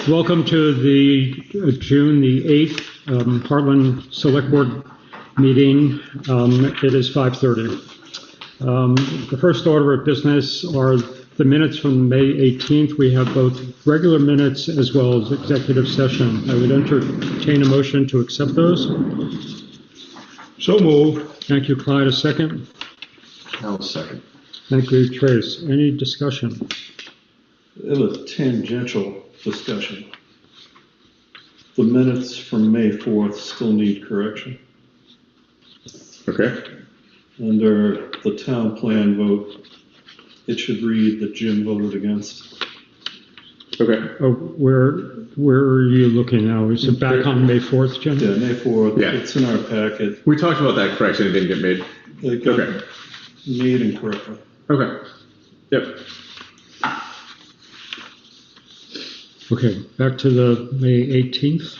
Welcome to the June the 8th Hartland Selectboard meeting. It is 5:30. The first order of business are the minutes from May 18th. We have both regular minutes as well as executive session. I would entertain a motion to accept those. So move. Thank you, Clyde. A second. I'll second. Thank you, Trace. Any discussion? It was tangential discussion. The minutes from May 4th still need correction. Okay. Under the town plan vote, it should read that Jim voted against. Okay. Oh, where are you looking now? Is it back on May 4th, Jim? Yeah, May 4th, Yeah. it's in our packet. We talked about that correction. It didn't get made. It got Okay. made incorrectly. Okay. Yep. Okay, back to the May 18th.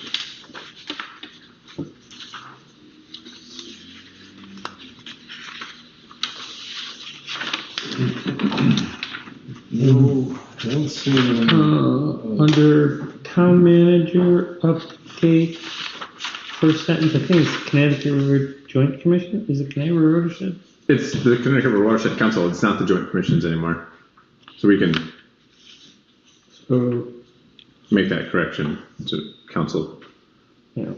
No, I don't see anything. Under town manager update, first sentence, I think it's Connecticut River Joint Commission. Is it Connecticut River Watershed? It's the Connecticut River Watershed Council. It's not the Joint Commissions anymore. So we can So, make that correction to council. yeah.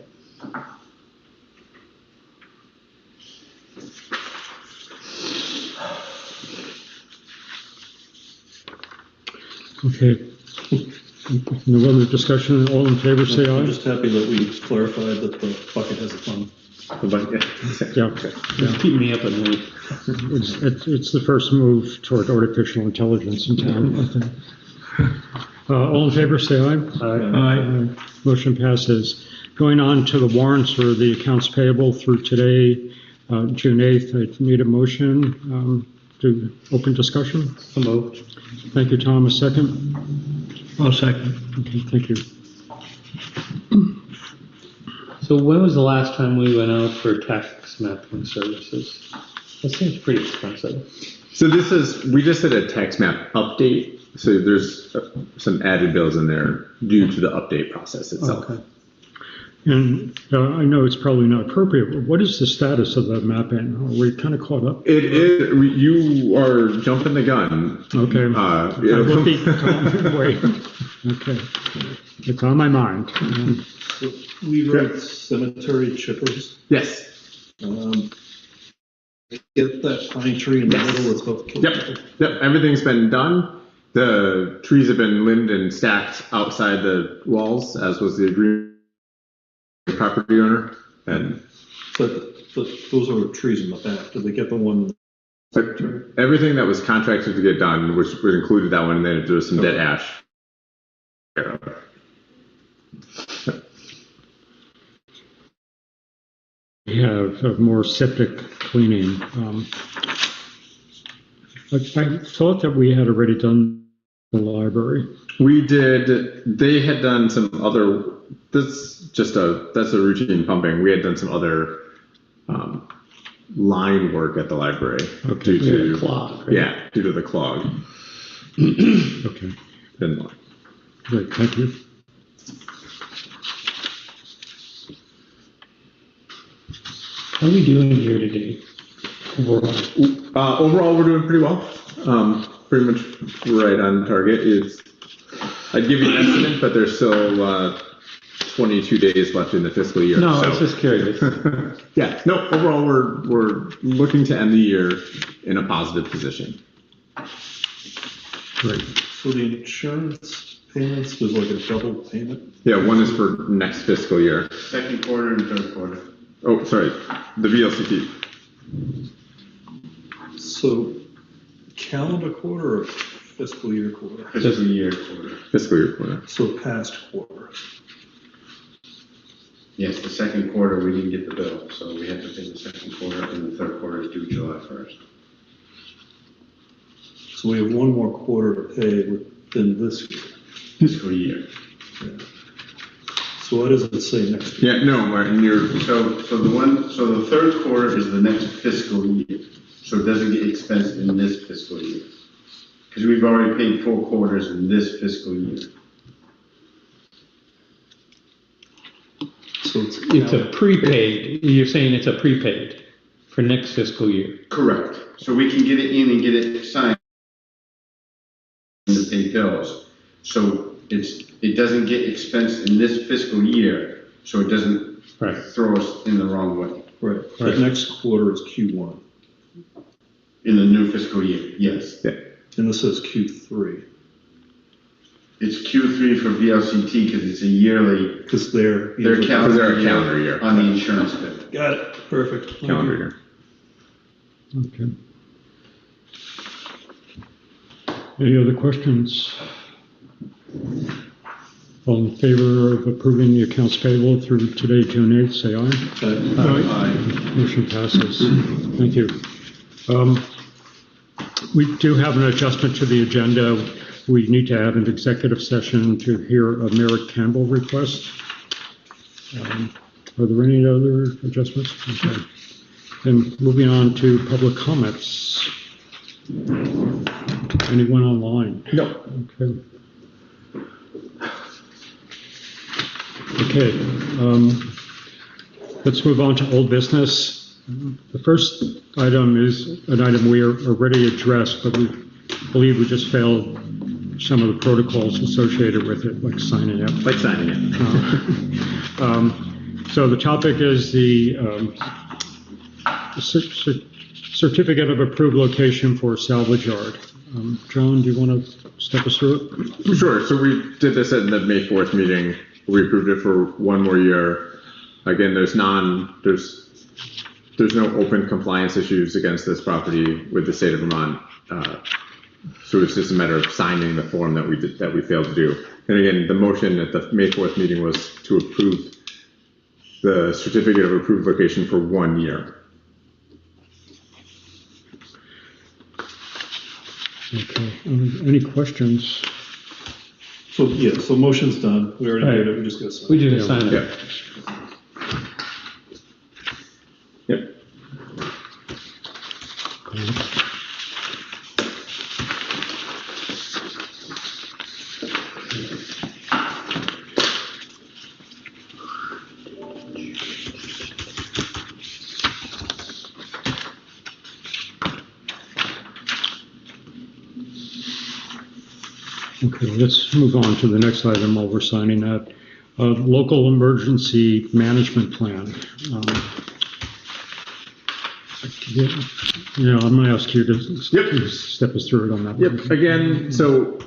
Okay. No other discussion? All in favor, say I'm aye. just happy that we clarified that the bucket has a thumb. Yeah, It's keeping me up at night. it's the first move toward artificial intelligence in town, I think. All in favor, say aye. Aye. Motion passes. Going on to the warrants for the accounts payable through today, June 8th. I need a motion to open discussion. So moved. Thank you, Tom. A second. I'll second. Okay, thank you. So when was the last time we went out for tax mapping services? That seems pretty expensive. So we just did a tax map update. So there's some added bills in there due to the update process itself. Okay. And I know it's probably not appropriate, but what is the status of that mapping? Are we kind of caught up? It is. You are jumping the gun. Okay. Wait. Okay. It's on my mind. So we wrote cemetery chippers. Yes. Get that pine tree in the middle that's about to kill people. Yep. Everything's been done. The trees have been limbed and stacked outside the walls, as was the agreement with the property owner. And But those are trees in the back. Did they get the one? everything that was contracted to get done, which would included that one, and then there was some dead ash. We have more septic cleaning. I thought that we had already done the library. We did. They had done some other. That's a routine pumping. We had done some other line work at the library due to the clog. Right? Yeah, due to the clog. Okay. And Great. Thank you. How are we doing here today? overall, we're doing pretty well. Pretty much right on target. I'd give you an estimate, but there's still 22 days left in the fiscal year. No, I was just curious. Yeah, no, overall, we're looking to end the year in a positive position. Great. So the insurance payments was like a double payment? Yeah, one is for next fiscal year. Second quarter and third quarter. Oh, sorry, the VLCT. So calendar quarter or fiscal year quarter? Fiscal year quarter. Fiscal year quarter. So past quarter. Yes, the second quarter, we didn't get the bill, so we had to pay the second quarter, and the third quarter is due July 1st. So we have one more quarter to pay within this year. Fiscal year. Yeah. So what does it say next year? Yeah, no, Martin, So the third quarter is the next fiscal year, so it doesn't get expensed in this fiscal year. Because we've already paid 4 quarters in this fiscal year. So it's. It's a prepaid, you're saying it's a prepaid for next fiscal year? Correct. So we can get it in and get it signed and pay bills. So it doesn't get expensed in this fiscal year, so it doesn't Right. throw us in the wrong way. Right, the next quarter is Q1, In the new fiscal year, yes. and this says Q3, It's Q3 for VLCT because it's a yearly, because they're. their calendar calendar year. on the insurance bill. Got it, perfect. Calendar year. Okay. Any other questions? All in favor of approving the accounts payable through today, June 8th, say aye. Aye. Motion passes. Thank you. We do have an adjustment to the agenda. We need to add an executive session to hear a Merrick Campbell request. Are there any other adjustments? Okay. Then moving on to public comments. Anyone online? No. Okay. Okay, let's move on to old business. The first item is an item we are already addressed, but we believe we just failed some of the protocols associated with it, like signing up. Like signing it. So the topic is the certificate of approved location for salvage yard. John, do you want to step us through it? Sure. So we did this at the May 4th meeting. We approved it for 1 more year. Again, there's no open compliance issues against this property with the state of Vermont. So it's just a matter of signing the form that we failed to do. And again, the motion at the May 4th meeting was to approve the certificate of approved location for 1 year. Okay, any questions? So, yeah, so motion's done, we already did it, we just got to sign. We just signed it. Yep. Okay, let's move on to the next item while we're signing that. Local emergency management plan. I'm going to ask you to step us through it on that. Yep. Again, so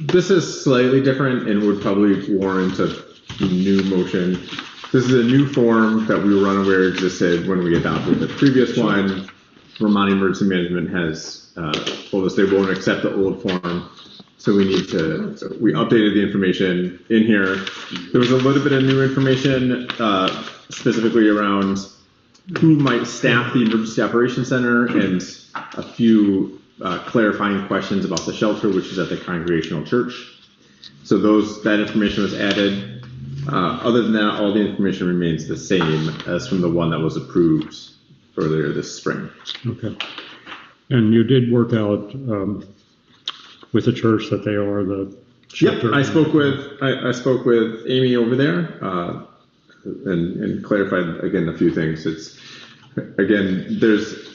this is slightly different and would probably warrant a new motion. This is a new form that we were unaware existed when we adopted the previous one. Vermont Emergency Management has told us they won't accept the old form. So we updated the information in here. There was a little bit of new information, specifically around who might staff the Emergency Operations Center and a few clarifying questions about the shelter, which is at the Congregational Church. So that information was added. Other than that, all the information remains the same as from the one that was approved earlier this spring. Okay. And you did work out with the church that they are the shelter. Yep, I spoke with Amy over there and clarified again a few things. It's there's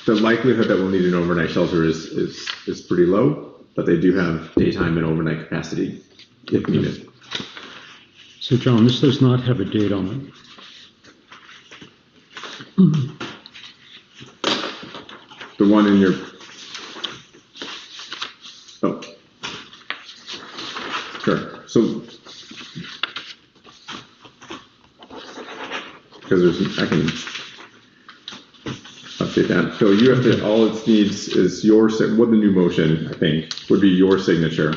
the likelihood that we'll need an overnight shelter is pretty low, but they do have daytime and overnight capacity if needed. So John, this does not have a date on it. The one in your sure. So because I can update that. So you have to, all it needs is what the new motion, I think, would be your signature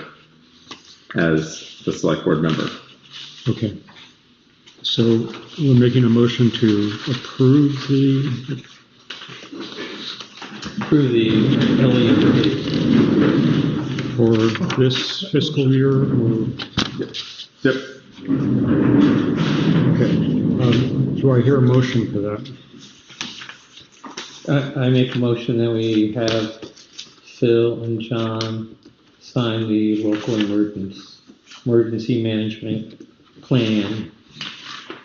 as the select board member. Okay. So we're making a motion to approve the LE for this fiscal year or? Yep. Okay. Do I hear a motion for that? I make a motion that we have Phil and John sign the local emergency management plan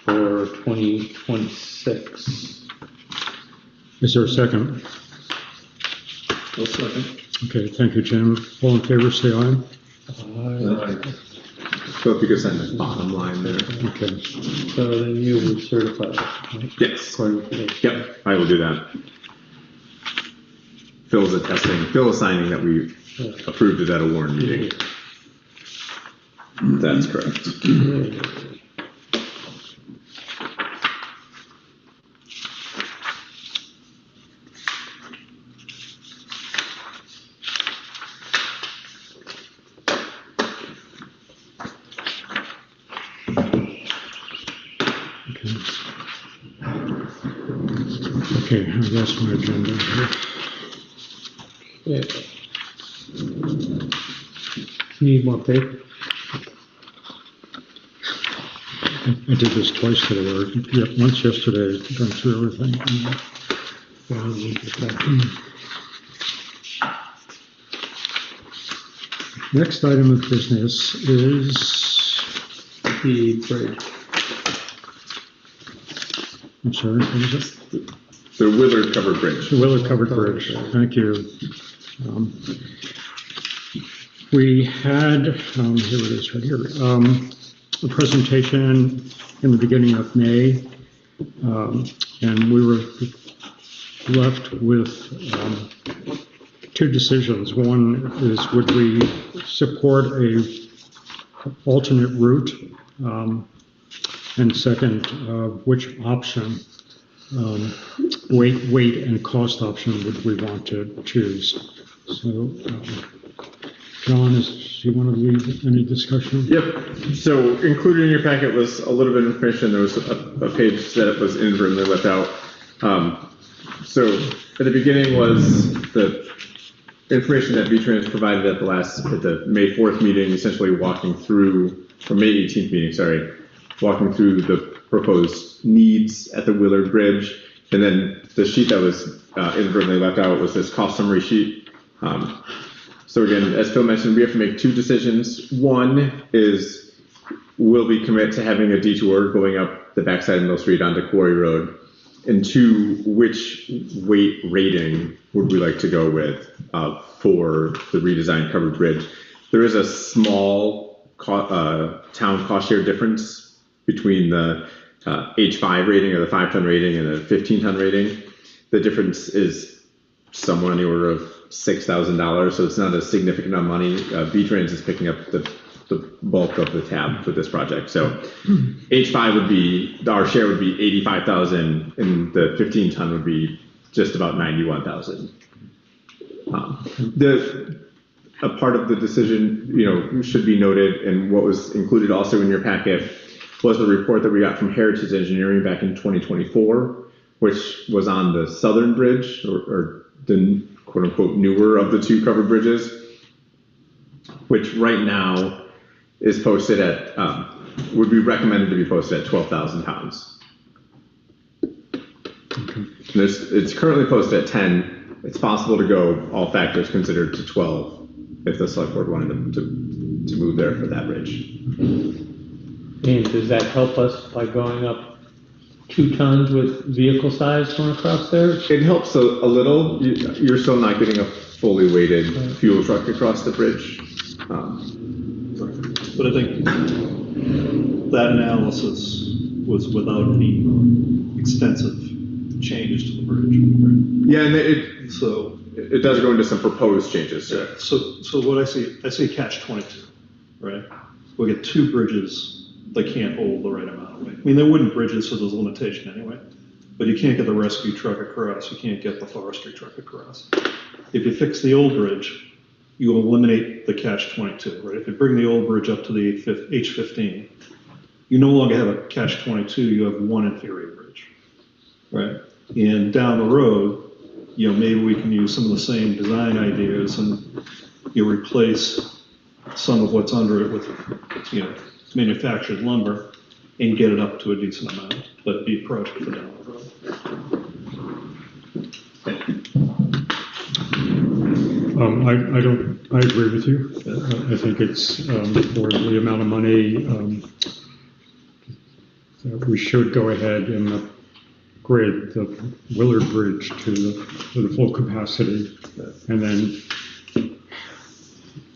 for 2026. Is there a second? I'll second. Okay, thank you, Jim. All in favor, say aye. So if you could send the bottom line there. Okay. So then you would certify it, right? Yes. According to this. Yep, I will do that. Phil is signing that we approved it at a Warren meeting. That's correct. Okay, that's my agenda here. Yeah. Need more paper? I did this twice today, or once yesterday, going through everything. Next item of business is The bridge. I'm sorry, what is it? The Willard covered bridge. The Willard Covered Bridge, thank you. We had, here it is right here, a presentation in the beginning of May, and we were left with two decisions. One is, would we support a alternate route? And second, which option, weight and cost option would we want to choose? So, John, do you want to lead any discussion? Yep. So included in your packet was a little bit of information. There was a page that was inadvertently left out. So at the beginning was the information that VIII provided at the May 4th meeting, essentially walking through, or May 18th meeting, sorry, walking through the proposed needs at the Willard Bridge. And then the sheet that was inadvertently left out was this cost summary sheet. So again, as Phil mentioned, we have to make two decisions. One is, will we commit to having a detour going up the backside of Mill Street onto Quechee Road? And two, which weight rating would we like to go with for the redesigned covered bridge? There is a small town cost share difference between the H5 rating, or the 5-ton rating, and the 15-ton rating. The difference is somewhere in the order of $6,000, so it's not a significant amount of money. VIII is picking up the bulk of the tab for this project. So H5 would be, our share would be $85,000, and the 15-ton would be just about $91,000. A part of the decision, should be noted, and what was included also in your packet was the report that we got from Heritage Engineering back in 2024, which was on the southern bridge, or the quote unquote newer of the two covered bridges, which right now is posted at, would be recommended to be posted at 12,000 pounds. Okay. It's currently posted at 10. It's possible to go, all factors considered, to 12 if the select board wanted to move there for that bridge. And does that help us by going up 2 tons with vehicle size going across there? It helps a little. You're still not getting a fully weighted fuel truck across the bridge. But I think that analysis was without any extensive changes to the bridge. Right? Yeah, and it does go into some proposed changes. Yeah. So what I see catch-22, right? We get 2 bridges that can't hold the right amount of weight. I mean, there wouldn't bridges, so there's a limitation anyway. But you can't get the rescue truck across. You can't get the forestry truck across. If you fix the old bridge, you eliminate the catch-22, right? If you bring the old bridge up to the H15, you no longer have a catch-22. You have one inferior bridge, right? And down the road, maybe we can use some of the same design ideas and replace some of what's under it with, manufactured lumber and get it up to a decent amount, but be a project for down the road. I agree with you. I think it's for the amount of money, that we should go ahead and upgrade the Willard Bridge to the full capacity. And then,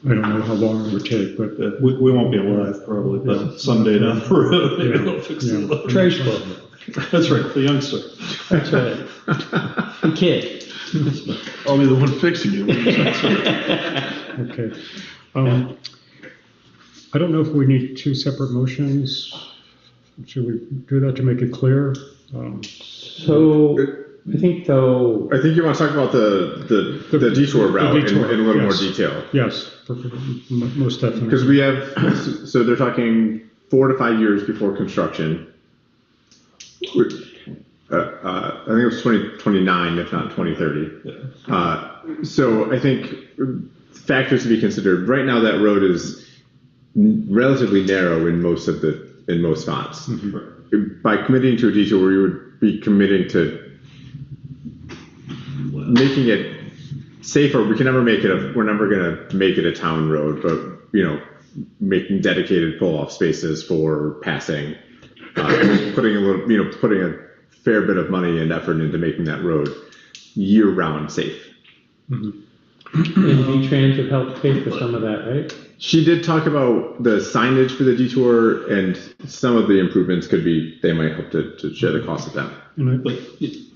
I don't know how long it would take, but We won't be alive probably, but someday down the road, maybe they'll fix it. Trash club. That's right, the youngster. That's right. The kid. I'll be the one fixing it. okay. I don't know if we need two separate motions. Should we do that to make it clear? So, I think though, I think you want to talk about the detour route detour, in a little yes. more detail. Yes, most definitely. Because we have, so they're talking 4 to 5 years before construction. I think it was 2029, if not 2030. So I think factors to be considered. Right now, that road is relatively narrow in most spots. Mm-hmm. By committing to a detour, we would be committing to making it safer. We can never make it we're never going to make it a town road, but making dedicated pull-off spaces for passing, putting a fair bit of money and effort into making that road year-round safe. Mm-hmm. and V-Trans would help pay for some of that, right? She did talk about the signage for the detour, and some of the improvements they might help to share the cost of that. But,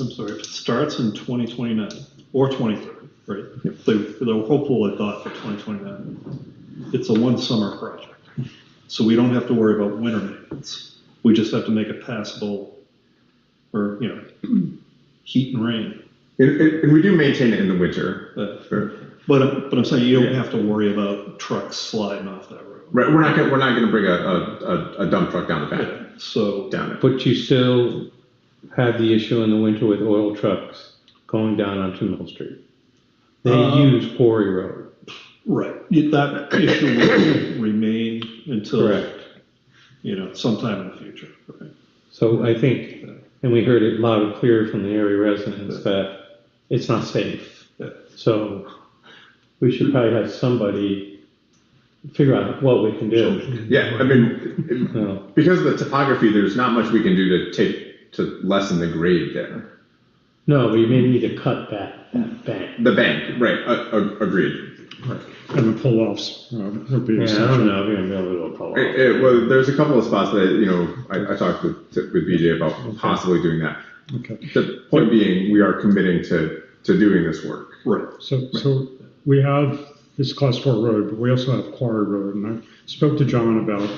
I'm sorry, if it starts in 2029 or 2030, right? Yep. They're hopeful, I thought, for 2029. It's a one summer project. So we don't have to worry about winter maintenance. We just have to make it passable for, heat and rain. And we do maintain it in the winter. But I'm saying you don't have to worry about trucks sliding off that road. Right, we're not going to bring a dump truck down the back. Yeah, so Down it. But you still have the issue in the winter with oil trucks going down onto Mill Street. They use Quarry Road. right, that issue will remain until Correct. sometime in the future. Right? So I think, and we heard it loud and clear from the area residents that it's not safe. Yeah. So we should probably have somebody figure out what we can do. Yeah, I mean, because of the topography, there's not much we can do to lessen the grade there. No, we may need to cut that bank. The bank, right? Agreed. And the pull-offs would be Yeah, I essential. don't know if you're gonna be able to pull off. Well, there's a couple of spots that I talked with BJ about possibly doing that. Okay. The point being, we are committing to doing this work. Right. So we have this class 4 road, but we also have Quarry Road, and I spoke to John about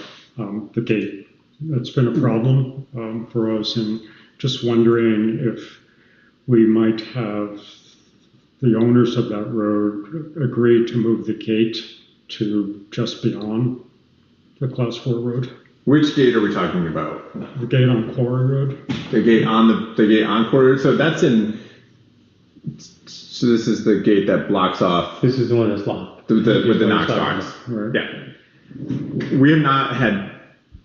the gate. That's been a problem for us, and just wondering if we might have the owners of that road agree to move the gate to just beyond the class 4 road. Which gate are we talking about? The gate on Quarry Road. The gate on Quarry. So that's in. So this is the gate that blocks off This is the one that's locked. with the Knox box. Right. Yeah. We have not had.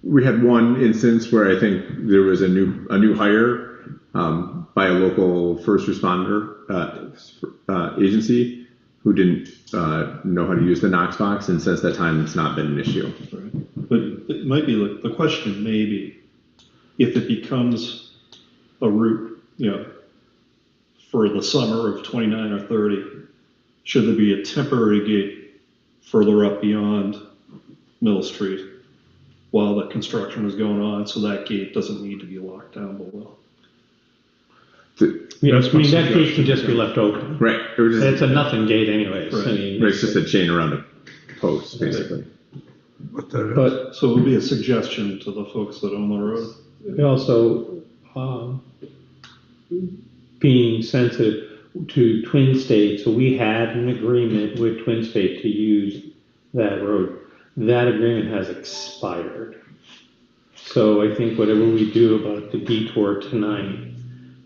We had one instance where I think there was a new hire by a local first responder agency who didn't know how to use the Knox box, and since that time it's not been an issue. Right. But it might be like the question may be if it becomes a route, for the summer of 29 or 30, should there be a temporary gate further up beyond Mill Street while the construction is going on, so that gate doesn't need to be locked down below? Yeah, That's I mean, my that gate suggestion, can just be yeah. left open. Right. It was just, It's a nothing gate anyways. Right. I mean, it's just a chain around a post, basically. but So it would be a suggestion to the folks that own the road. also being sensitive to Twin State. So we had an agreement with Twin State to use that road. That agreement has expired. So I think whatever we do about the detour tonight,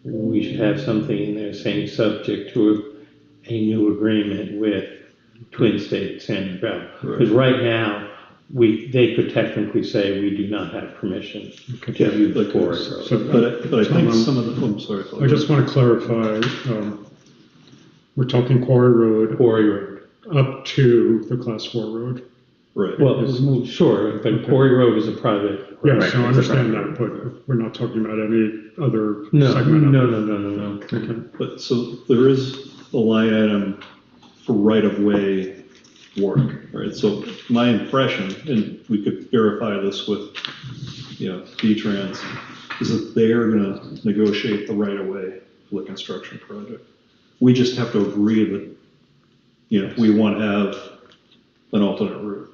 we should have something in there saying subject to a new agreement with Twin State San Rafael. Because right now, they could technically say we do not have permission to use the Quarry Road. So, But I think some of the, I'm sorry. I just want to clarify, we're talking Quarry Road Quarry Road. up to the class 4 road. Right. Well, sure, but Quarry Road is a private. Yes, I Right. understand that, but we're not talking about any other No, segment of it. no. Okay. But so there is a line item for right-of-way work, right? So my impression, and we could verify this with, V-Trans, is that they're gonna negotiate the right-of-way for the construction project. We just have to agree that, we want to have an alternate route.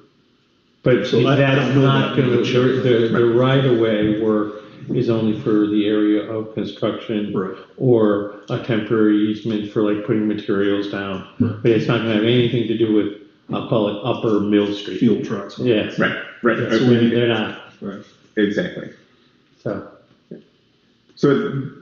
But So I that's don't know not that gonna, much. the right-of-way work is only for the area of construction. Right. Or a temporary easement for like putting materials down. But it's not gonna have anything to do with, I'll call it Upper Mill Street. Field trucks. Yeah. Right. So we- They're not, Right. Exactly. so. So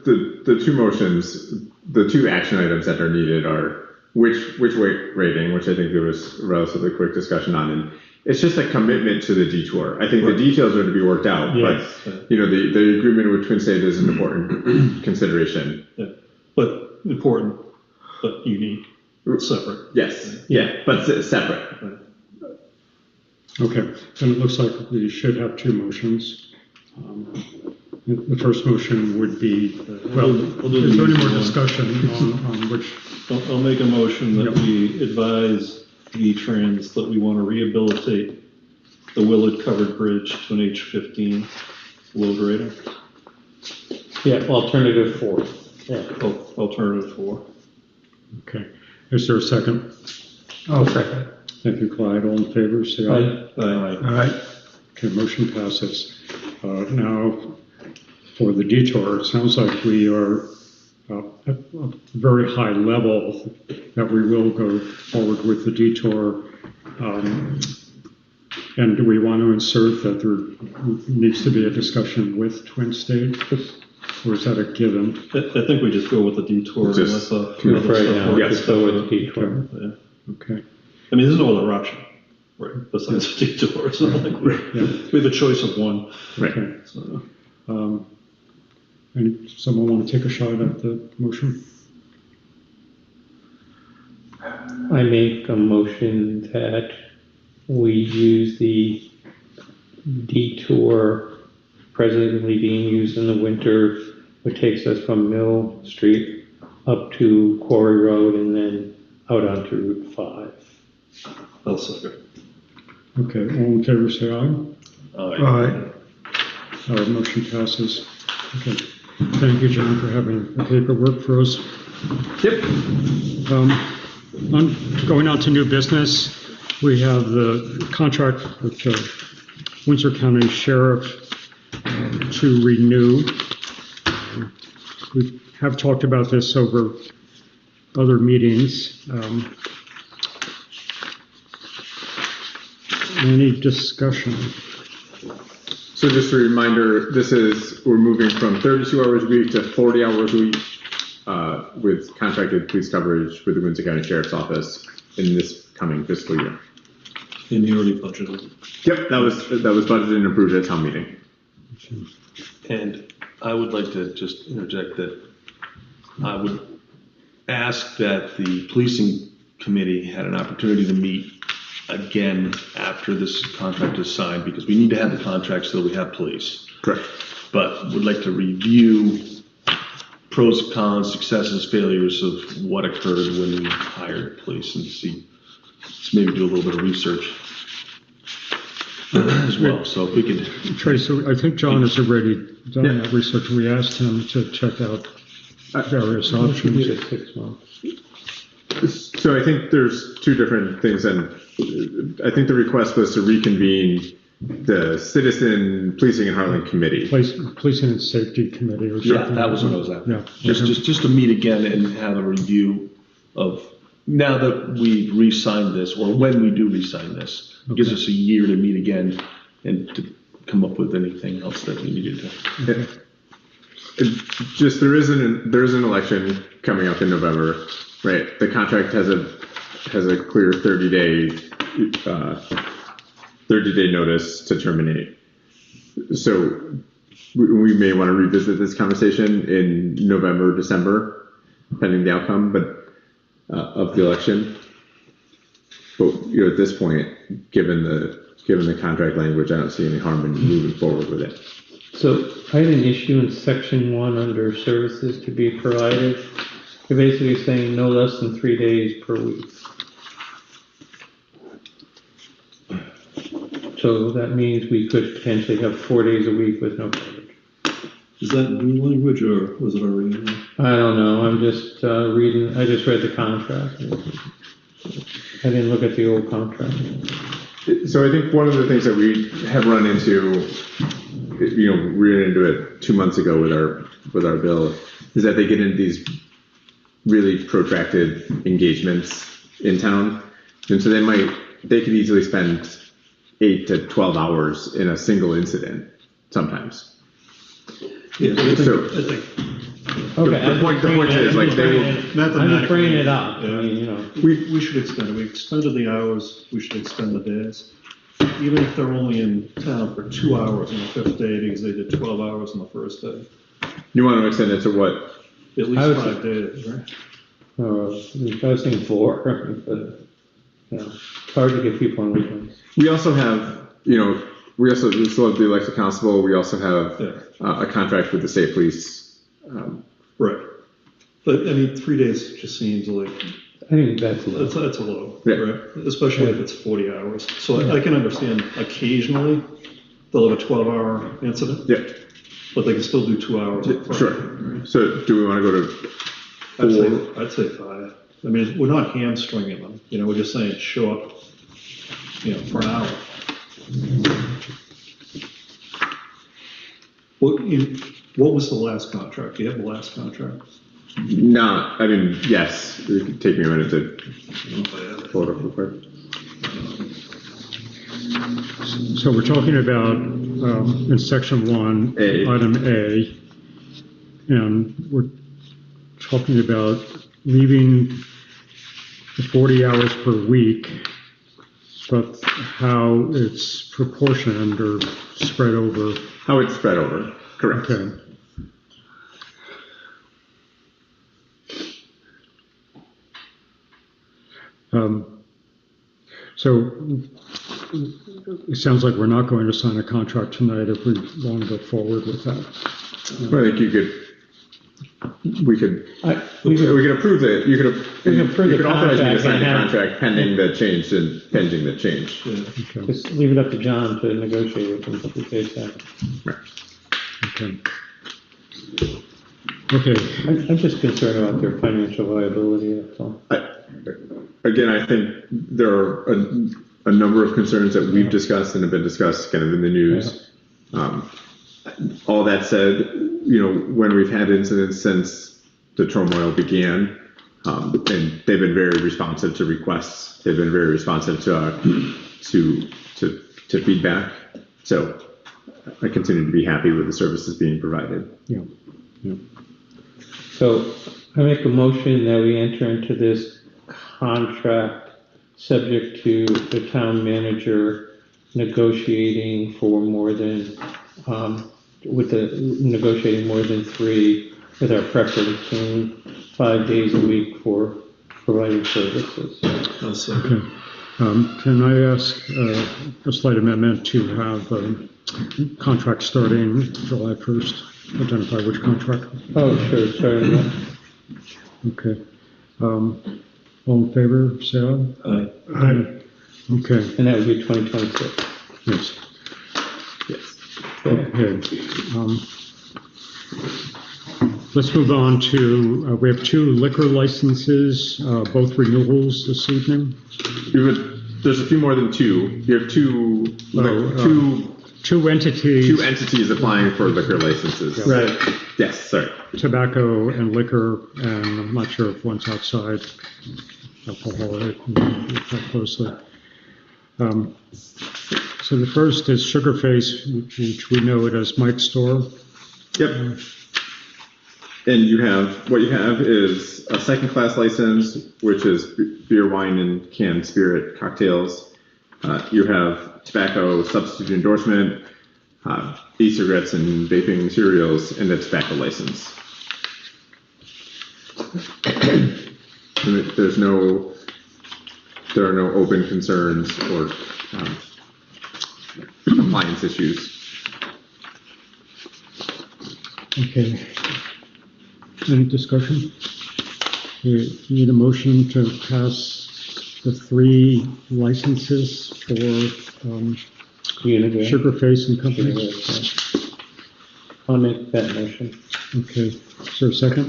the two motions, the two action items that are needed are which weight rating, which I think there was a relatively quick discussion on, and it's just a commitment to the detour. I think the details are to be worked out, Yes. but the agreement with Twin State is an important consideration. Yeah. But important, but unique, separate. Yes, yeah, but separate. Okay, and it looks like we should have two motions. The first motion would be, well, We'll do is there any the more easy one. discussion on which, I'll make a motion that Yep. we advise V-Trans that we want to rehabilitate the Willard covered bridge to an H15 load rating. Yeah, alternative 4. Yeah. Alternative 4. okay, is there a second? I'll second. Thank you, Clyde, all in favor, say aye. Aye. All right. Okay, motion passes. Now, for the detour, it sounds like we are at a very high level that we will go forward with the detour. And do we want to insert that there needs to be a discussion with Twin State? Or is that a given? I think we just go with the detour. Just unless For other right stuff now, works. let's go with the detour. Yeah. Okay. I mean, there's no other option, right, besides the detour. It's not like we have a choice of one. Okay. So, And someone want to take a shot at the motion? I make a motion that we use the detour presently being used in the winter, which takes us from Mill Street up to Quarry Road and then out onto Route 5. I'll second. Okay, all in favor, say aye. Aye. Motion passes. Okay. Thank you, John, for having the paperwork for us. Yep. Going on to new business, we have the contract with the Windsor County Sheriff to renew. We have talked about this over other meetings. Any discussion? So just a reminder, we're moving from 32 hours a week to 40 hours a week with contracted police coverage with the Windsor County Sheriff's Office in this coming fiscal year. And you already budgeted. Yep, that was budgeted and approved at town meeting. And I would like to just interject that I would ask that the policing committee had an opportunity to meet again after this contract is signed, because we need to have the contract so that we have police. Correct. But would like to review pros, cons, successes, failures of what occurred when we hired police and see, let's maybe do a little bit of research as well. So if we could. Tracy, I think John has already done that research. We asked him to check out various options. 6 months. So I think there's two different things, and I think the request was to reconvene the Citizen Policing and Hartland Committee. Policing and Safety Committee or something. Yeah, that was what I was at. Yeah. Just to meet again and have a review of, now that we re-signed this, or when we do re-sign this, gives us a year to meet again and to come up with anything else that we needed to. Just there is an election coming up in November, right? The contract has a clear 30-day notice to terminate. So we may want to revisit this conversation in November, December, pending the outcome, of the election. But at this point, given the given the contract language, I don't see any harm in moving forward with it. So I had an issue in section 1 under services to be provided. You're basically saying no less than 3 days per week. So that means we could potentially have 4 days a week with no coverage. Is that new language or was it already in there? I don't know, I'm just reading, I just read the contract. I didn't look at the old contract. So I think one of the things that we have run into, we ran into it 2 months ago with our bill, is that they get into these really protracted engagements in town, and so they could easily spend 8 to 12 hours in a single incident sometimes. Yeah, I So- think Okay, The point is, like, they will. I'm just bringing it up, I Yeah. mean, we should extend it. We extended the hours, we should extend the days. Even if they're only in town for 2 hours on the 5th day, because they did 12 hours on the first day. You want to extend it to what? At I least would 5 days, right? I was thinking 4, but, it's hard to get people on weekends. We also have, we still have the elected constable. We also have Yeah. a contract with the state police. Right. But, I mean, 3 days just seems like, I think that's a little. that's a low, Yeah. right? Especially if it's 40 hours. So I can understand occasionally they'll have a 12-hour incident, Yeah, but they can still do 2 hours. sure. So do we want to go to I'd say 5. I mean, we're not hamstringing them, we're just saying show up, for an hour. What was the last contract? Do you have the last contract? yes, it could take me a minute to pull it up real quick. So we're talking about, in section 1, A. item A, and we're talking about leaving the 40 hours per week, but how it's proportioned or spread over. How it's spread over, correct. Okay. So it sounds like we're not going to sign a contract tonight if we want to go forward with that. Well, I think we could approve it. You could authorize me to sign the contract pending the change pending the change. Okay. Just leave it up to John to negotiate with them if they say. Okay. Okay. I'm just concerned about their financial viability, that's all. Again, I think there are a number of concerns that we've discussed and have been discussed kind of in the news. All that said, when we've had incidents since the turmoil began, and they've been very responsive to requests. They've been very responsive to feedback. So I continue to be happy with the services being provided. Yeah. So I make a motion that we enter into this contract subject to the town manager negotiating for more than, negotiating more than 3 with our preference in 5 days a week for providing services. Okay. Can I ask a slight amendment to have contract starting July 1st? Identify which contract. Oh, sure, sorry. Okay. All in favor, say aye. Aye. Okay. And that would be 2026. Yes. Yes. Okay. Let's move on to, we have 2 liquor licenses, both renewals this evening. There's a few more than 2. You have Two entities. 2 entities applying for liquor licenses. Right. Yes, sorry. Tobacco and liquor, and I'm not sure if one's outside alcohol, right? Look that closely. So the first is Sugarface, which we know it as Mike's Store. Yep. And what you have is a second-class license, which is beer, wine, and canned spirit cocktails. You have tobacco substitute endorsement, e-cigarettes and vaping cereals, and a tobacco license. And there are no open concerns or compliance issues. Okay. Any discussion? We need a motion to pass the 3 licenses for Unibear. Sugarface and Company. I'll make that motion. Okay, is there a second?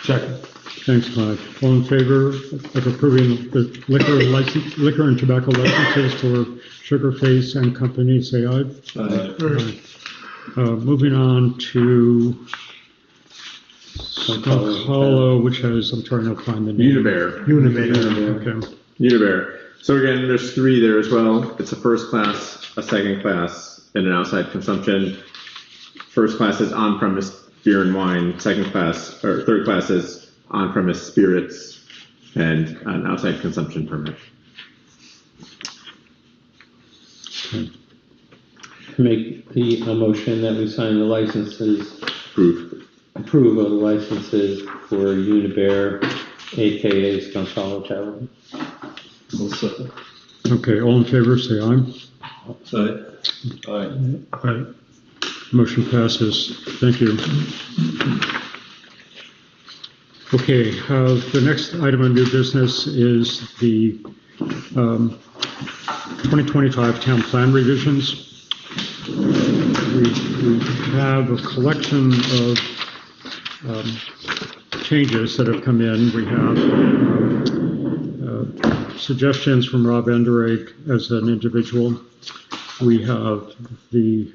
Second. Thanks, Clive. All in favor of approving the liquor and tobacco licenses for Sugarface and Company, say aye. Aye. Moving on to Hollow, which has, I'm trying to find the name. Unibear. Okay. Unibear. So again, there's 3 there as well. It's a first class, a second class, and an outside consumption. First class is on-premise beer and wine. Second class, or third class is on-premise spirits and an outside consumption permit. Okay. Make a motion that we sign the licenses, approve of the licenses for Unibear, AKA Skunk Hollow Tavern. I'll second. Okay, all in favor, say aye. Aye. Aye. Motion passes. Thank you. Okay, the next item of new business is the 2025 town plan revisions. We have a collection of changes that have come in. We have suggestions from Rob Enderake as an individual. We have the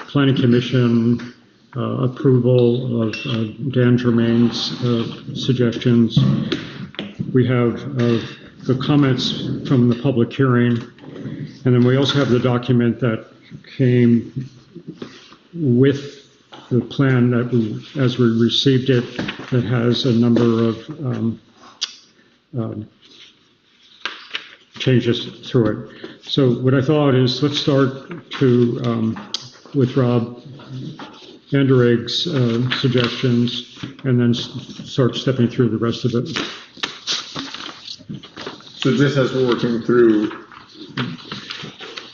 Planning Commission approval of Dan Germain's suggestions. We have the comments from the public hearing, and then we also have the document that came with the plan that as we received it, that has a number of changes through it. So what I thought is, let's start with Rob Enderake's suggestions, and then start stepping through the rest of it. So just as we're working through,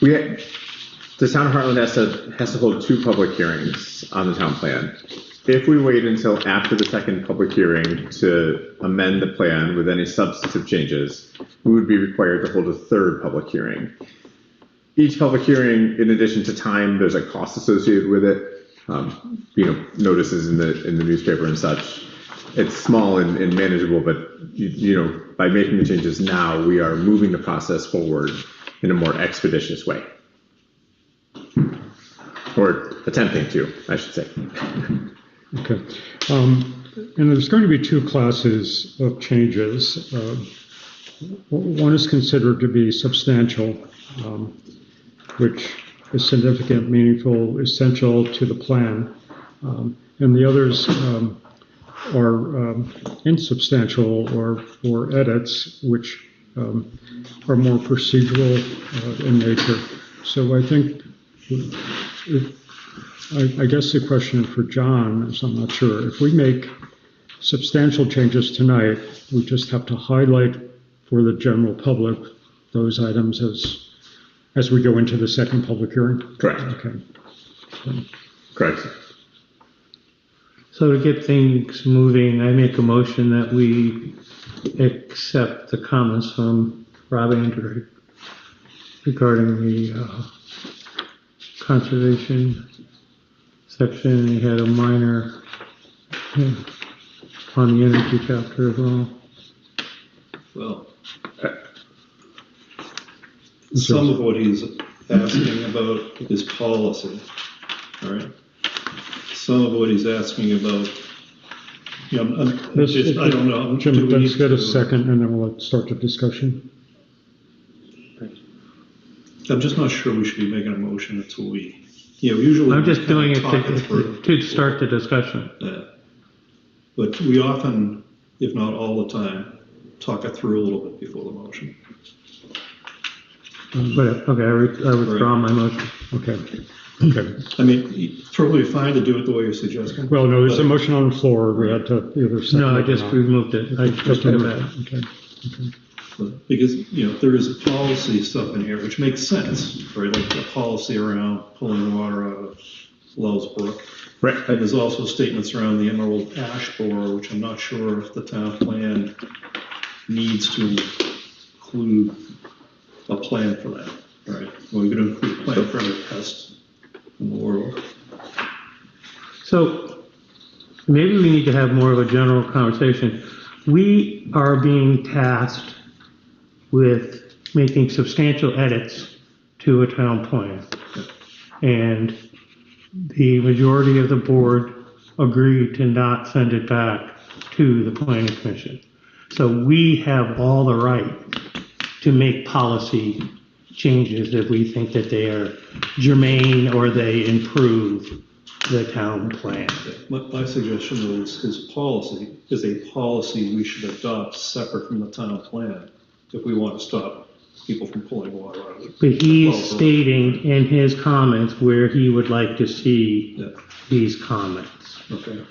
the town of Hartland has to hold 2 public hearings on the town plan. If we wait until after the second public hearing to amend the plan with any substantive changes, we would be required to hold a 3rd public hearing. Each public hearing, in addition to time, there's a cost associated with it. Notices in the newspaper and such. It's small and manageable, but by making the changes now, we are moving the process forward in a more expeditious way. Or attempting to, I should say. Okay. And there's going to be 2 classes of changes. One is considered to be substantial, which is significant, meaningful, essential to the plan. And the others are insubstantial or edits, which are more procedural in nature. So I think, I guess the question for John is, I'm not sure, if we make substantial changes tonight, we just have to highlight for the general public those items as we go into the second public hearing? Correct. Okay. Correct. So to get things moving, I make a motion that we accept the comments from Rob Enderake regarding the conservation section. He had a minor on the energy chapter as well. Well, some of what he's asking about is policy, all right? Some of what he's asking about, I don't know. Jim, let's get a second and then we'll start the discussion. I'm just not sure we should be making a motion until we, usually. I'm just doing it to start the discussion. Yeah. But we often, if not all the time, talk it through a little bit before the motion. But, okay, I withdraw my motion. Okay. Okay. I mean, it's probably fine to do it the way you're suggesting. Well, no, there's a motion on the floor. We had to either second. No, I just removed it. I just Just did a that. minute. Okay. Because, there is policy stuff in here, which makes sense, right? Like the policy around pulling water out of Wells Brook. Right. And there's also statements around the Emerald Ash Borer, which I'm not sure if the town plan needs to include a plan for that, right? Well, we're going to include a plan for every pest in the world. So maybe we need to have more of a general conversation. We are being tasked with making substantial edits to a town plan. And the majority of the board agreed to not send it back to the planning commission. So we have all the right to make policy changes if we think that they are germane or they improve the town plan. My suggestion is his policy is a policy we should adopt separate from the town plan if we want to stop people from pulling water out of it. But he is stating in his comments where he would like to see Yeah. these comments. Okay.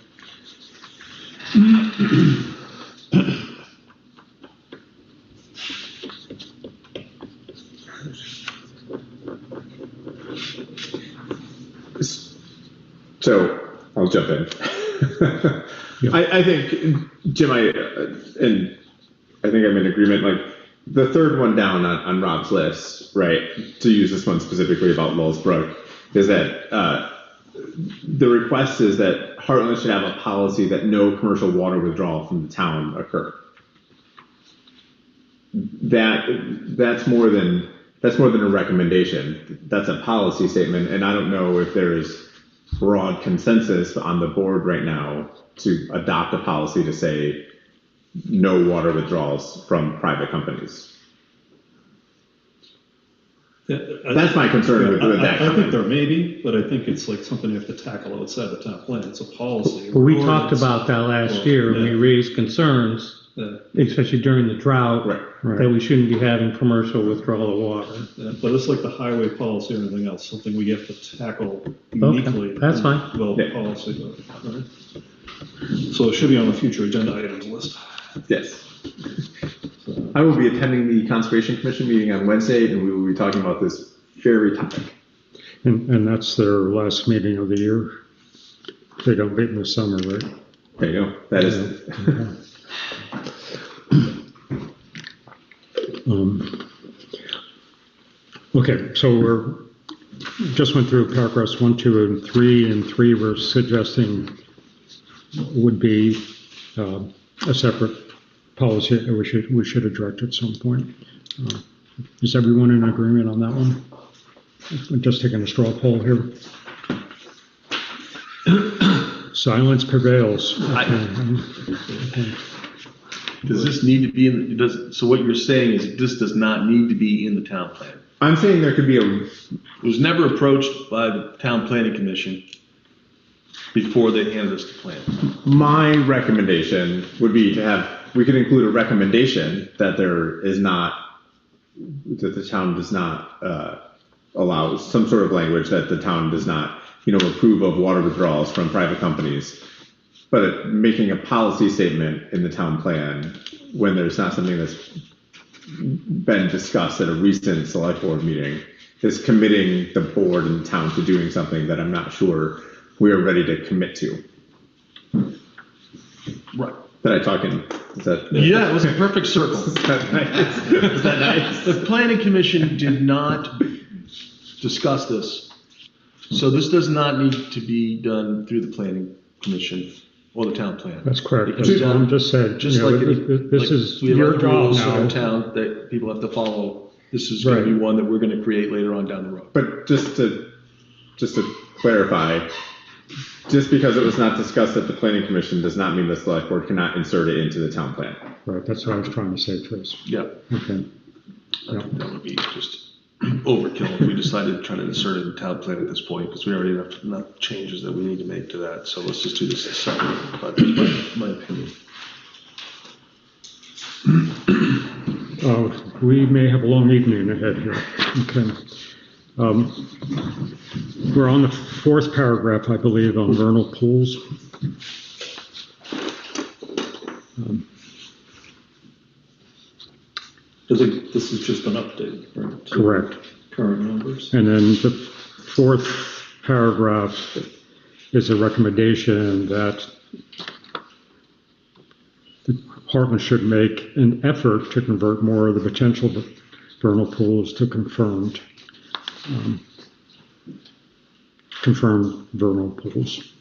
So I'll jump in. I think, Jim, and I think I'm in agreement, like the third one down on Rob's list, right, to use this one specifically about Wells Brook, is that the request is that Hartland should have a policy that no commercial water withdrawal from the town occur. That's more than a recommendation. That's a policy statement, and I don't know if there is broad consensus on the board right now to adopt a policy to say no water withdrawals from private companies. That's my concern with that. I think there may be, but I think it's like something you have to tackle outside the town plan. It's a policy. Well, we talked about that last year when we raised concerns, especially during the drought, that we shouldn't be having commercial withdrawal of water. Yeah, but it's like the highway policy or anything else, something we have to tackle uniquely. Okay, that's fine. Well, policy. Right? So it should be on the future agenda items list. Yes. I will be attending the Conservation Commission meeting on Wednesday, and we will be talking about this very topic. And that's their last meeting of the year. They don't meet in the summer, right? There you go. That is. Okay, so we're just went through paragraphs 1, 2, and 3, and 3 we're suggesting would be a separate policy that we should address at some point. Is everyone in agreement on that one? I'm just taking a straw poll here. Silence prevails. Does this need to be in, so what you're saying is this does not need to be in the town plan? I'm saying there could be It was never approached by the town planning commission before they handed us the plan. my recommendation would be to we could include a recommendation that the town does not allow some sort of language that the town does not, approve of water withdrawals from private companies. But making a policy statement in the town plan when there's not something that's been discussed at a recent select board meeting is committing the board and the town to doing something that I'm not sure we are ready to commit to. Right. Did I talk in? Is that? Yeah, it was a perfect circle. Is that nice? The planning commission did not discuss this. So this does not need to be done through the planning commission or the town plan. That's correct. Because, I'm just saying, just like this is we have your other job rules in now. our town that people have to follow. This is going to be one that we're going to create later on down the road. But just to clarify, just because it was not discussed at the planning commission does not mean the select board cannot insert it into the town plan. Right, that's what I was trying to say, Trace. Yeah. Okay. I think that would be just overkill if we decided to try to insert it in the town plan at this point, because we already have enough changes that we need to make to that. So let's just do this separately, but that's my opinion. We may have a long evening ahead here. Okay. We're on the fourth paragraph, I believe, on vernal pools. this is just an update, right? to Correct. Current numbers. And then the fourth paragraph is a recommendation that Hartland should make an effort to convert more of the potential vernal pools to confirmed vernal pools.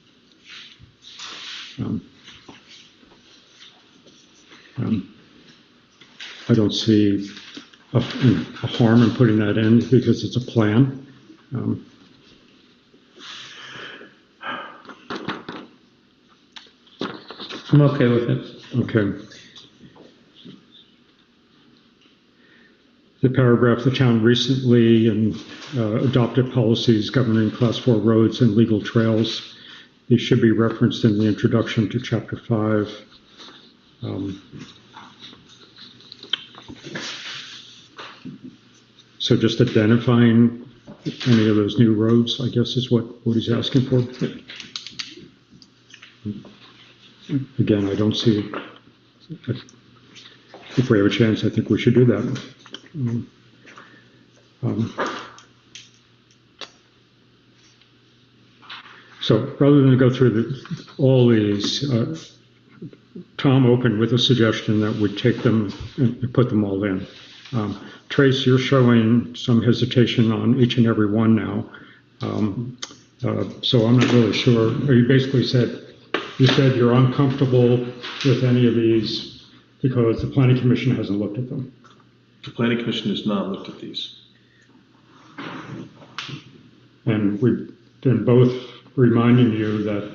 I don't see a harm in putting that in because it's a plan. I'm okay with it. Okay. The paragraph, the town recently adopted policies governing class 4 roads and legal trails. These should be referenced in the introduction to chapter 5. So just identifying any of those new roads, I guess, is what he's asking for. Again, I don't see, if we have a chance, I think we should do that. So rather than go through all these, Tom opened with a suggestion that would take them and put them all in. Trace, you're showing some hesitation on each and every one now. So I'm not really sure. You basically said you're uncomfortable with any of these because the Planning Commission hasn't looked at them. The Planning Commission has not looked at these. And we've been both reminding you that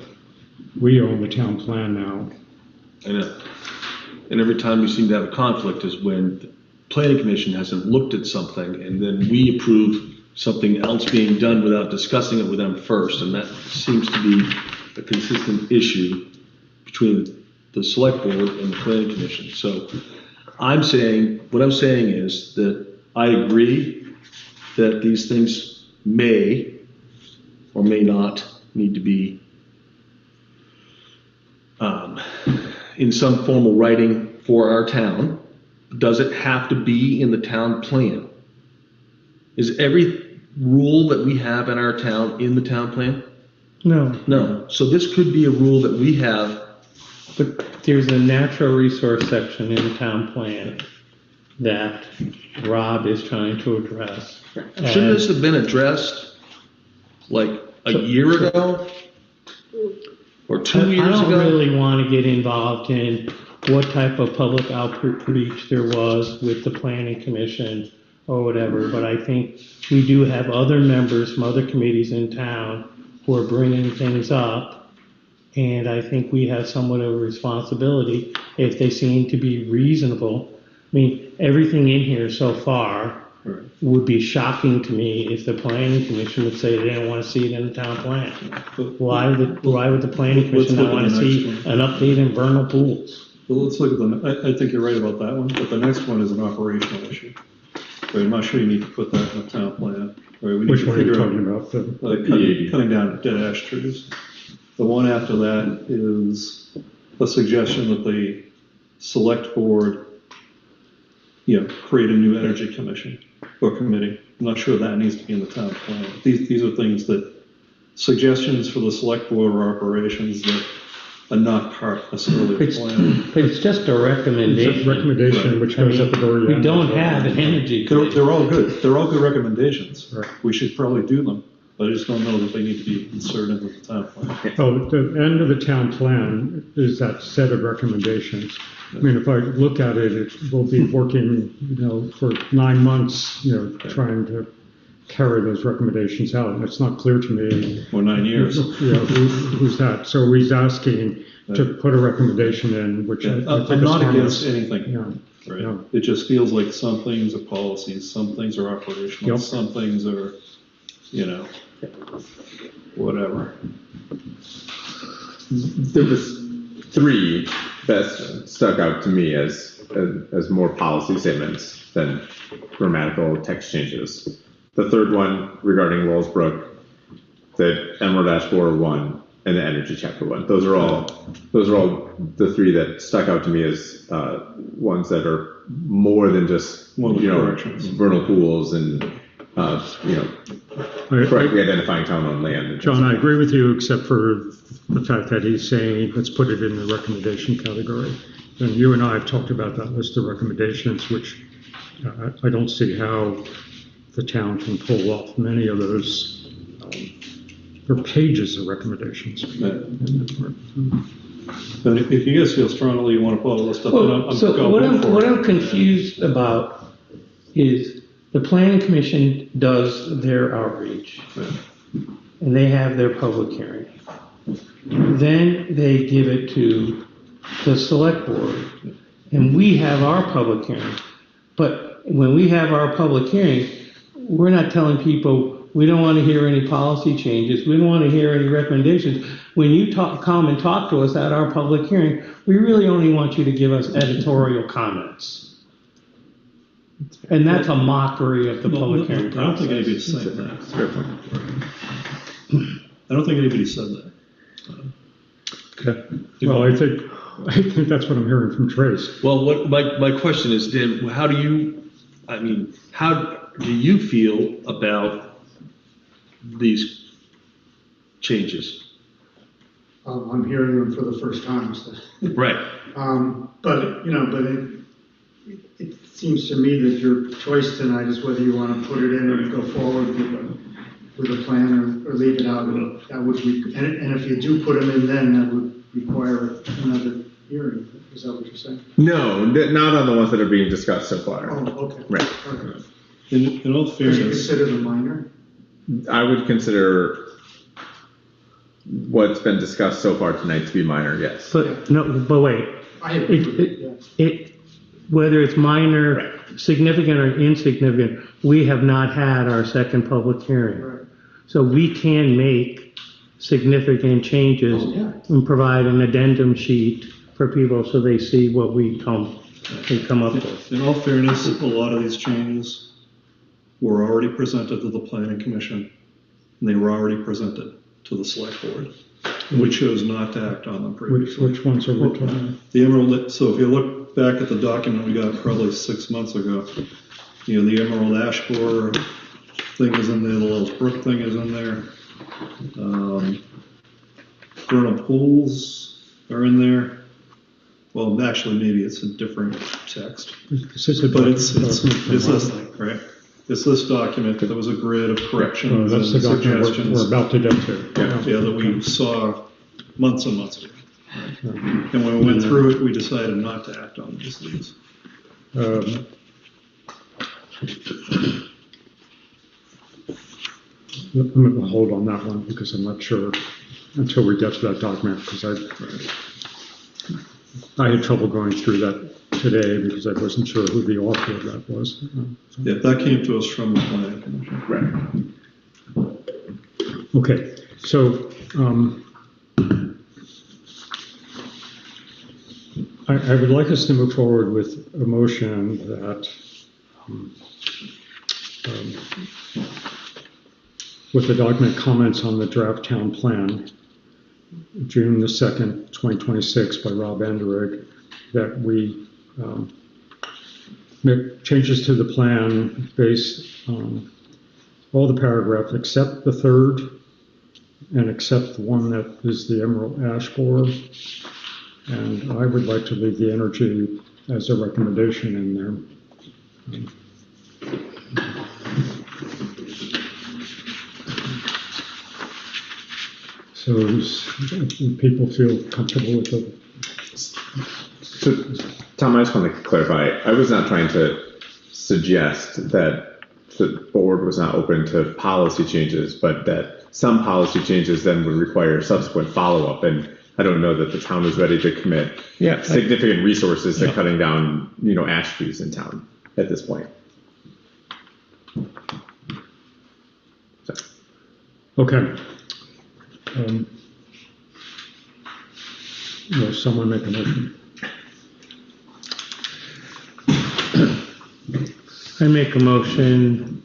we own the town plan now. I know. And every time we seem to have a conflict is when the Planning Commission hasn't looked at something and then we approve something else being done without discussing it with them first. And that seems to be a consistent issue between the Select Board and the Planning Commission. So what I'm saying is that I agree that these things may or may not need to be in some formal writing for our town. Does it have to be in the town plan? Is every rule that we have in our town in the town plan? No. No. So this could be a rule that we have. But there's a natural resource section in the town plan that Rob is trying to address. Shouldn't this have been addressed like a year ago? Or 2 years I don't ago? really want to get involved in what type of public outreach there was with the Planning Commission or whatever, but I think we do have other members from other committees in town who are bringing things up, and I think we have somewhat of a responsibility if they seem to be reasonable. I mean, everything in here so far would be shocking to me if the Planning Commission would say they don't want to see it in the town plan. Why would the Planning Commission not want to see an update in vernal pools? Well, let's look at I think you're right about that one, but the next one is an operational issue. Right, I'm not sure you need to put that in the town plan. Right, we need Which to one are you figure talking out, about? cutting down dead ash trees. The one after that is a suggestion that the Select Board, create a new energy commission or committee. I'm not sure that needs to be in the town plan. These are things that, suggestions for the Select Board or operations that are not part necessarily of the plan. It's just a recommendation. It's a recommendation which goes at the very end. We don't have an energy committee. They're all good. They're all good recommendations. Right. We should probably do them, but I just don't know that they need to be inserted into the town plan. Oh, the end of the town plan is that set of recommendations. I mean, if I look at it, it will be working, for 9 months, trying to carry those recommendations out. And it's not clear to me. Or 9 years. Who's that? So he's asking to put a recommendation in, which I think I'm is not harmless. against anything. Yeah. Right. Yeah. It just feels like some things are policies, some things are operational, Yep. some things are, whatever. There was 3 that stuck out to me as more policy statements than grammatical text changes. The third one regarding Wellsbrook, the Emerald Ash Borer 1, and the energy chapter 1. Those are all the three that stuck out to me as ones that are more than just One of the corrections. vernal pools and correctly identifying town-owned land. John, I agree with you, except for the fact that he's saying, let's put it in the recommendation category. And you and I have talked about that list of recommendations, which I don't see how the town can pull off many of those. There are pages of recommendations. But if you guys feel strongly you want to follow this stuff, then I'm So going for what it. I'm confused about is the planning commission does their outreach and they have their public hearing. Then they give it to the select board and we have our public hearing. But when we have our public hearing, we're not telling people we don't want to hear any policy changes. We don't want to hear any recommendations. When you come and talk to us at our public hearing, we really only want you to give us editorial comments. And that's a mockery of the public hearing I don't think process. anybody's saying that. That's a fair point. I don't think anybody said that. Okay. Well, I think that's what I'm hearing from Trace. Well, what my question is, Dan, how do you feel about these changes? I'm hearing them for the first time, so. Right. But it seems to me that your choice tonight is whether you want to put it in and go forward with a plan or leave it out. That would be, and if you do put them in, then that would require another hearing. Is that what you're saying? No, not on the ones that are being discussed so far. Oh, okay. Right. Okay. In all Would you fairness, consider them minor? I would consider what's been discussed so far tonight to be minor, yes. But wait, I agree with it, yes. whether it's minor, significant or insignificant, we have not had our second public hearing. Right. So we can make significant changes Oh, yeah. and provide an addendum sheet for people so they see what we come up with. in all fairness, a lot of these changes were already presented to the planning commission, and they were already presented to the select board. And we chose not to act on them previously. Which ones are we talking about? The Emerald, so if you look back at the document we got probably 6 months ago, the Emerald Ash Borer thing is in there, the Lil's Brook thing is in there. Vernal Pools are in there. Well, actually, maybe it's a different text, but it's this thing, right? It's this document. There was a grid of corrections That's the and document suggestions. we're about to get to. Yeah, that we saw months and months ago. And when we went through it, we decided not to act on these. I'm going to hold on that one because I'm not sure until we get to that document, because I had trouble going through that today because I wasn't sure who the author of that was. Yeah, that came to us from the planning commission. Right. Okay, so I would like us to move forward with a motion that with the document comments on the draft town plan, June the 2nd, 2026 by Rob Anderegg, that we make changes to the plan based on all the paragraphs except the third and except the one that is the Emerald Ash Borer. And I would like to leave the energy as a recommendation in there. So people feel comfortable with it. So, Tom, I just want to clarify. I was not trying to suggest that the board was not open to policy changes, but that some policy changes then would require subsequent follow-up. And I don't know that the town is ready to commit significant resources to cutting down, ash trees in town at this point. So. Okay. Will someone make a motion? I make a motion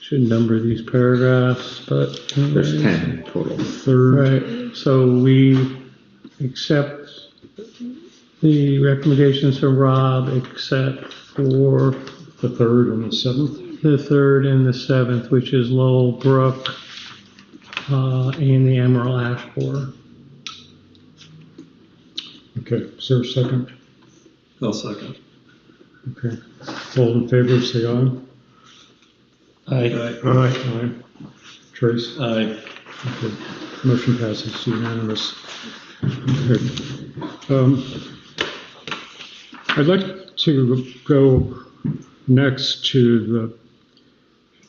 should number these paragraphs, but. There's 10 total. Third, Right, so we accept the recommendations from Rob, except for the third and the seventh. the 3rd and the 7th, which is Lowell Brook, and the Emerald Ash Borer. Okay, is there a second? I'll second. Okay. All in favor, say aye. Aye. Aye. Trace? Aye. Okay. Motion passes unanimous. Okay. I'd like to go next to the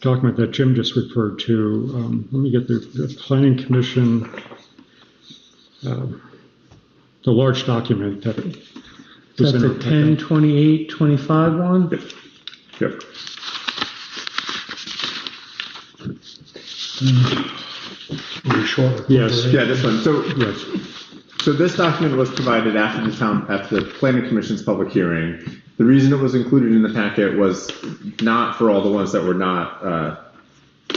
document that Jim just referred to. Let me get the Planning Commission, the large document that was That's in the our packet. 10/28/25 one? Yep. Very short. Yes. Yeah, this one. So, Yes. so this document was provided after the Planning Commission's public hearing. The reason it was included in the packet was not for all the ones that were not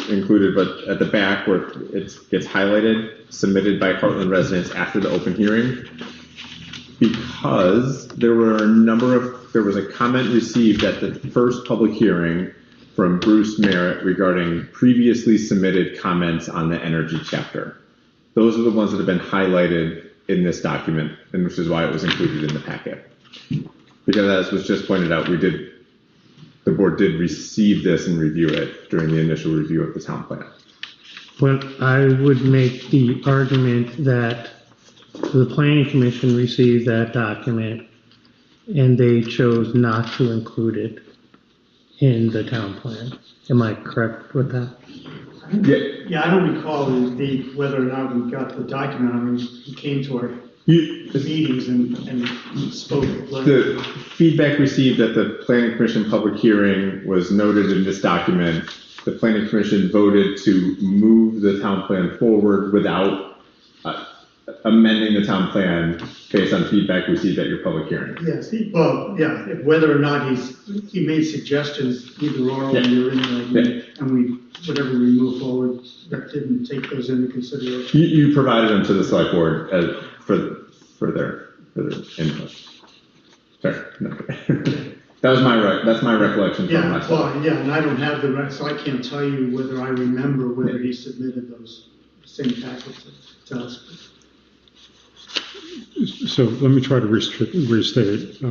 included, but at the back where it gets highlighted, submitted by Hartland residents after the open hearing, because there was a comment received at the first public hearing from Bruce Merritt regarding previously submitted comments on the energy chapter. Those are the ones that have been highlighted in this document, and which is why it was included in the packet. Because as was just pointed out, the board did receive this and review it during the initial review of the town plan. Well, I would make the argument that the planning commission received that document and they chose not to include it in the town plan. Am I correct with that? Yeah, I don't recall whether or not we got the document. I mean, he came to our meetings and spoke. The feedback received at the Planning Commission public hearing was noted in this document. The Planning Commission voted to move the town plan forward without amending the town plan based on feedback received at your public hearing. Yes, whether or not he made suggestions, either oral or written, and whatever we move forward, that didn't take those into consideration. You provided them to the select board for their input. Sorry, no. That's my recollection from last time. And I don't have the rest, so I can't tell you whether I remember whether he submitted those same packets to us. So let me try to restate it.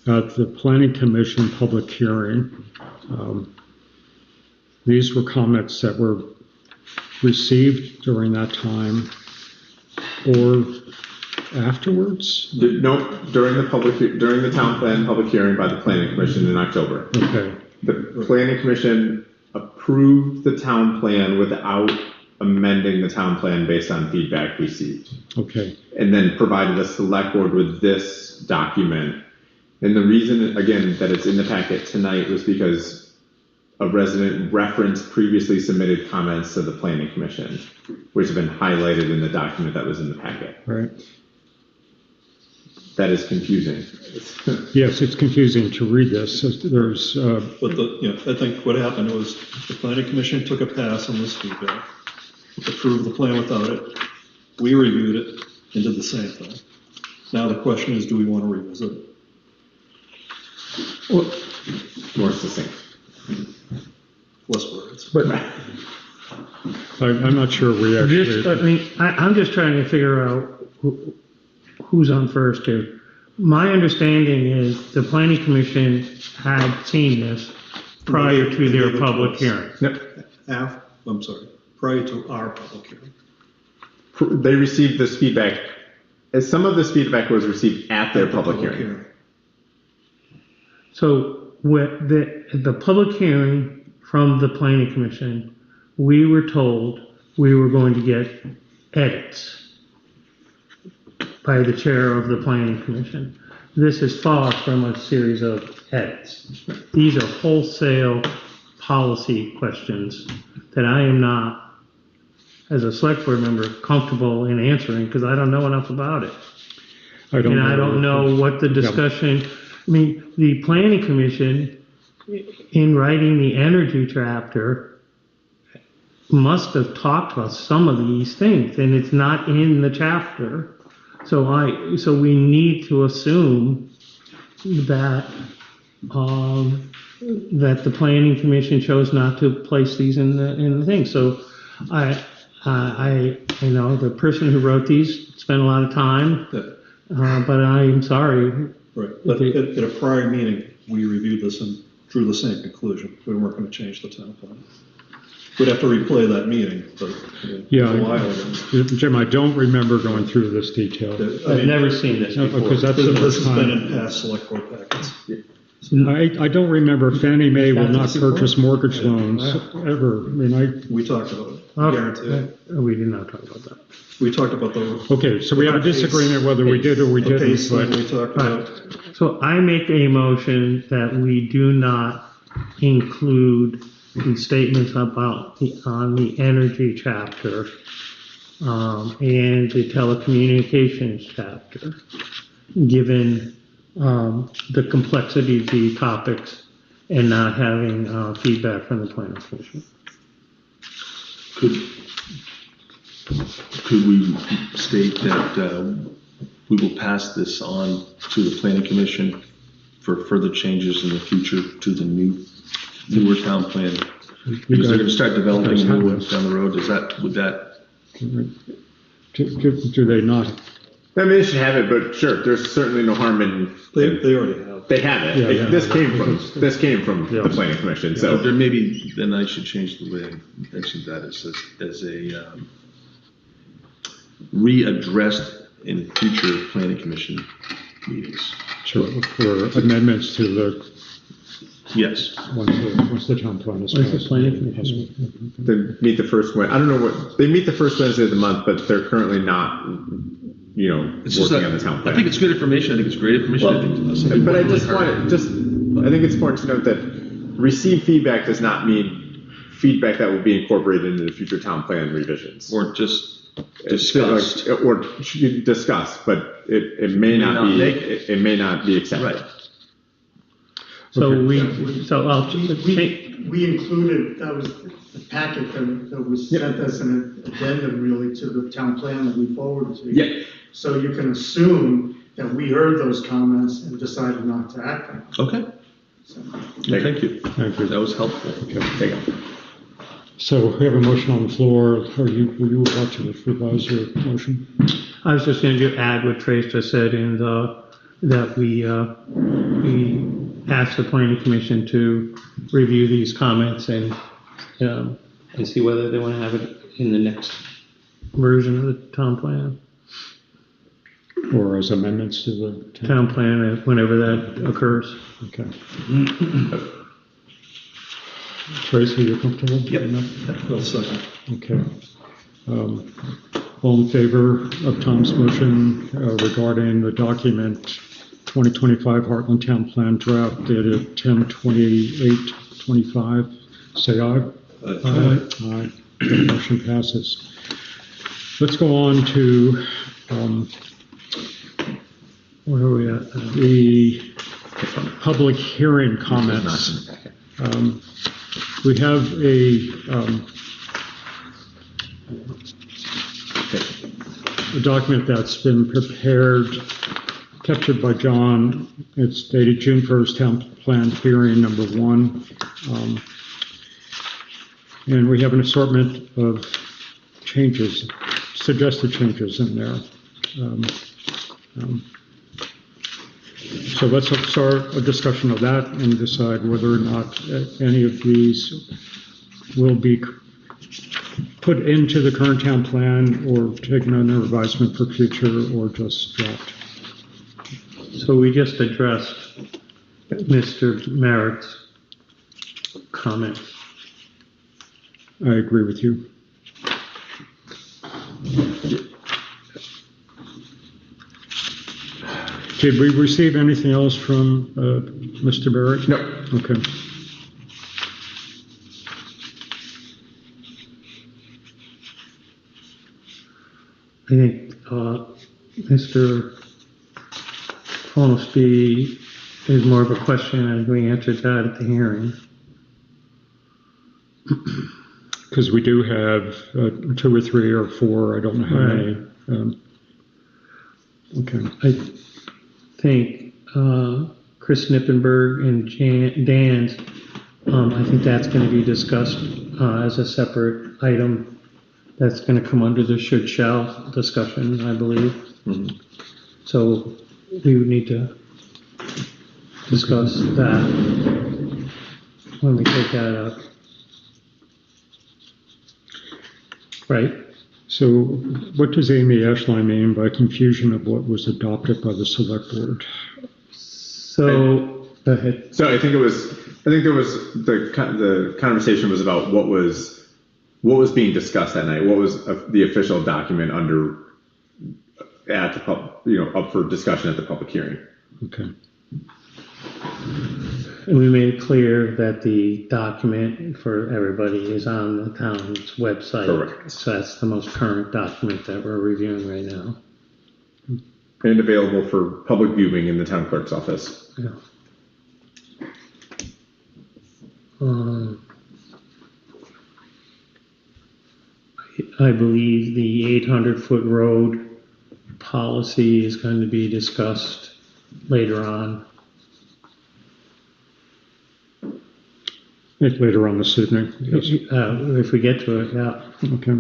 At the Planning Commission public hearing, these were comments that were received during that time or afterwards? No, during the town plan public hearing by the Planning Commission in October. Okay. The Planning Commission approved the town plan without amending the town plan based on feedback received. Okay. And then provided the select board with this document. And the reason, again, that it's in the packet tonight was because a resident referenced previously submitted comments to the Planning Commission, which have been highlighted in the document that was in the packet. Right. That is confusing. Yes, it's confusing to read this. There's, But I think what happened was the planning commission took a pass on this feedback, approved the plan without it. We reviewed it and did the same thing. Now the question is, do we want to revisit it? Well, more succinct. Less words. But I'm not sure we actually. I'm just trying to figure out who's on first here. My understanding is the planning commission had seen this prior to their public hearing. Prior to our public hearing. they received this feedback. Some of this feedback was received at their public hearing. So with the public hearing from the planning commission, we were told we were going to get edits by the chair of the planning commission. This is far from a series of edits. These are wholesale policy questions that I am not, as a select board member, comfortable in answering because I don't know enough about it. I don't know what the discussion, I mean, the planning commission in writing the energy chapter, must have talked about some of these things, and it's not in the chapter. So we need to assume that, that the planning commission chose not to place these in the thing. So I know the person who wrote these spent a lot of time, but I'm sorry. Right, but at a prior meeting, we reviewed this and drew the same conclusion. We weren't going to change the town plan. We'd have to replay that meeting, but Yeah, a while ago. Jim, I don't remember going through this detail. I've never seen this before. Because that's the This first has been time. in past select board packets. I don't remember Fannie Mae will not purchase mortgage loans ever. I mean, We talked about it, Okay. guarantee it. We did not talk about that. We talked about the. okay, so we have a disagreement whether we did or we Okay, didn't, so but we talked about, So I make a motion that we do not include the statements about on the energy chapter, and the telecommunications chapter, given, the complexity of the topics and not having, feedback from the planning commission. Could we state that we will pass this on to the planning commission for further changes in the future to the newer town plan? Because they're gonna start developing new ones down the road, would that? do they not? I mean, they should have it, but sure, there's certainly no harm in. they already have. They have it. Yeah, This came from Yeah. the planning commission, So so. there maybe, then I should change the way I mentioned that as a readdressed in future planning commission meetings. Sure, for amendments to the, Yes. once the town plan is What's the passed. planning commission? They meet the first I don't know what, they meet the first Wednesday of the month, but they're currently not, It's just working that- on the town I plan. think it's good information. I think it's great information. I think But I just want to, I think it's important to note that receive feedback does not mean feedback that will be incorporated into the future town plan revisions. or just It's like- or discussed, but it may not be, make it may not be accepted. Right. So Okay. so I'll We included, that was the packet that was sent as an addendum really to the town plan that we forwarded to you. Yeah. So you can assume that we heard those comments and decided not to act on them. Okay. So, Thank you. Thank you. That was helpful. There you go. So we have a motion on the floor. Would you like to revise your motion? I was just going to add what Trace just said, and that we ask the planning commission to review these comments and see whether they want to have it in the next version of the town plan. Or as amendments to the Town plan, whenever that occurs. Okay. Tracy, you're comfortable? Yep. Well, second. Okay. All in favor of Tom's motion regarding the document 2025 Hartland Town Plan draft dated 10/28/25, say aye. Aye. The motion passes. Let's go on to Where are we at? the public hearing comments. We have a document that's been prepared, captured by John. It's dated June 1st, Town Plan Hearing Number 1. And we have an assortment of changes, suggested changes in there. So let's start a discussion of that and decide whether or not any of these will be put into the current town plan or taken under advisement for future or just dropped. So we just addressed Mr. Merritt's comments. I agree with you. Did we receive anything else from Mr. Barrett? No. Okay. I think Mr. Honesty is more of a question, and we answered that at the hearing. Because we do have 2 or 3 or 4, I don't know how Right. many. Okay. I think Chris Knippenberg and Dan's, I think that's going to be discussed as a separate item. That's going to come under the should shall discussion, I believe. Mhm. So we would need to discuss that when we take that up. Right? So what does Amy Ashline mean by confusion of what was adopted by the select board? So, go ahead. So I think there was the conversation was about what was being discussed that night. What was the official document up for discussion at the public hearing. Okay. And we made it clear that the document for everybody is on the town's website. Correct. So that's the most current document that we're reviewing right now. And available for public viewing in the town clerk's office. Yeah. I believe the 800-foot road policy is going to be discussed later on. Later on this evening, yes. If we get to it, yeah. Okay.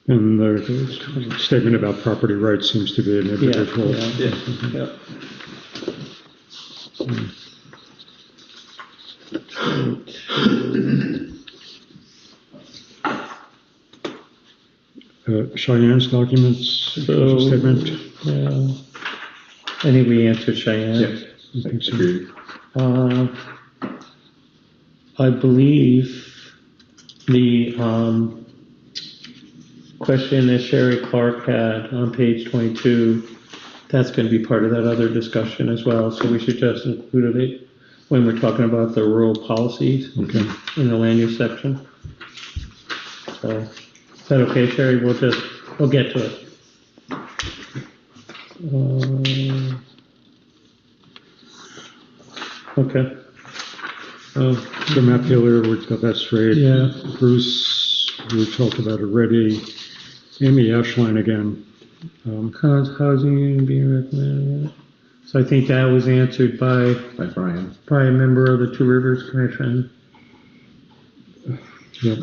And the statement about property rights seems to be an individual. Yeah. Cheyenne's documents, statement. Yeah. I think we answered Cheyenne. Yes. I think so. Agreed. I believe the question that Sherry Clark had on page 22, that's going to be part of that other discussion as well. So we should just include it when we're talking about the rural policies in the land use section. So is that okay, Sherry? We'll get to it. Okay. So Matt Taylor, we've got that straight. Yeah. Bruce, we talked about already. Amy Ashline again. Housing unit being recommended. So I think that was answered by Brian. a member of the Two Rivers Commission. Yep.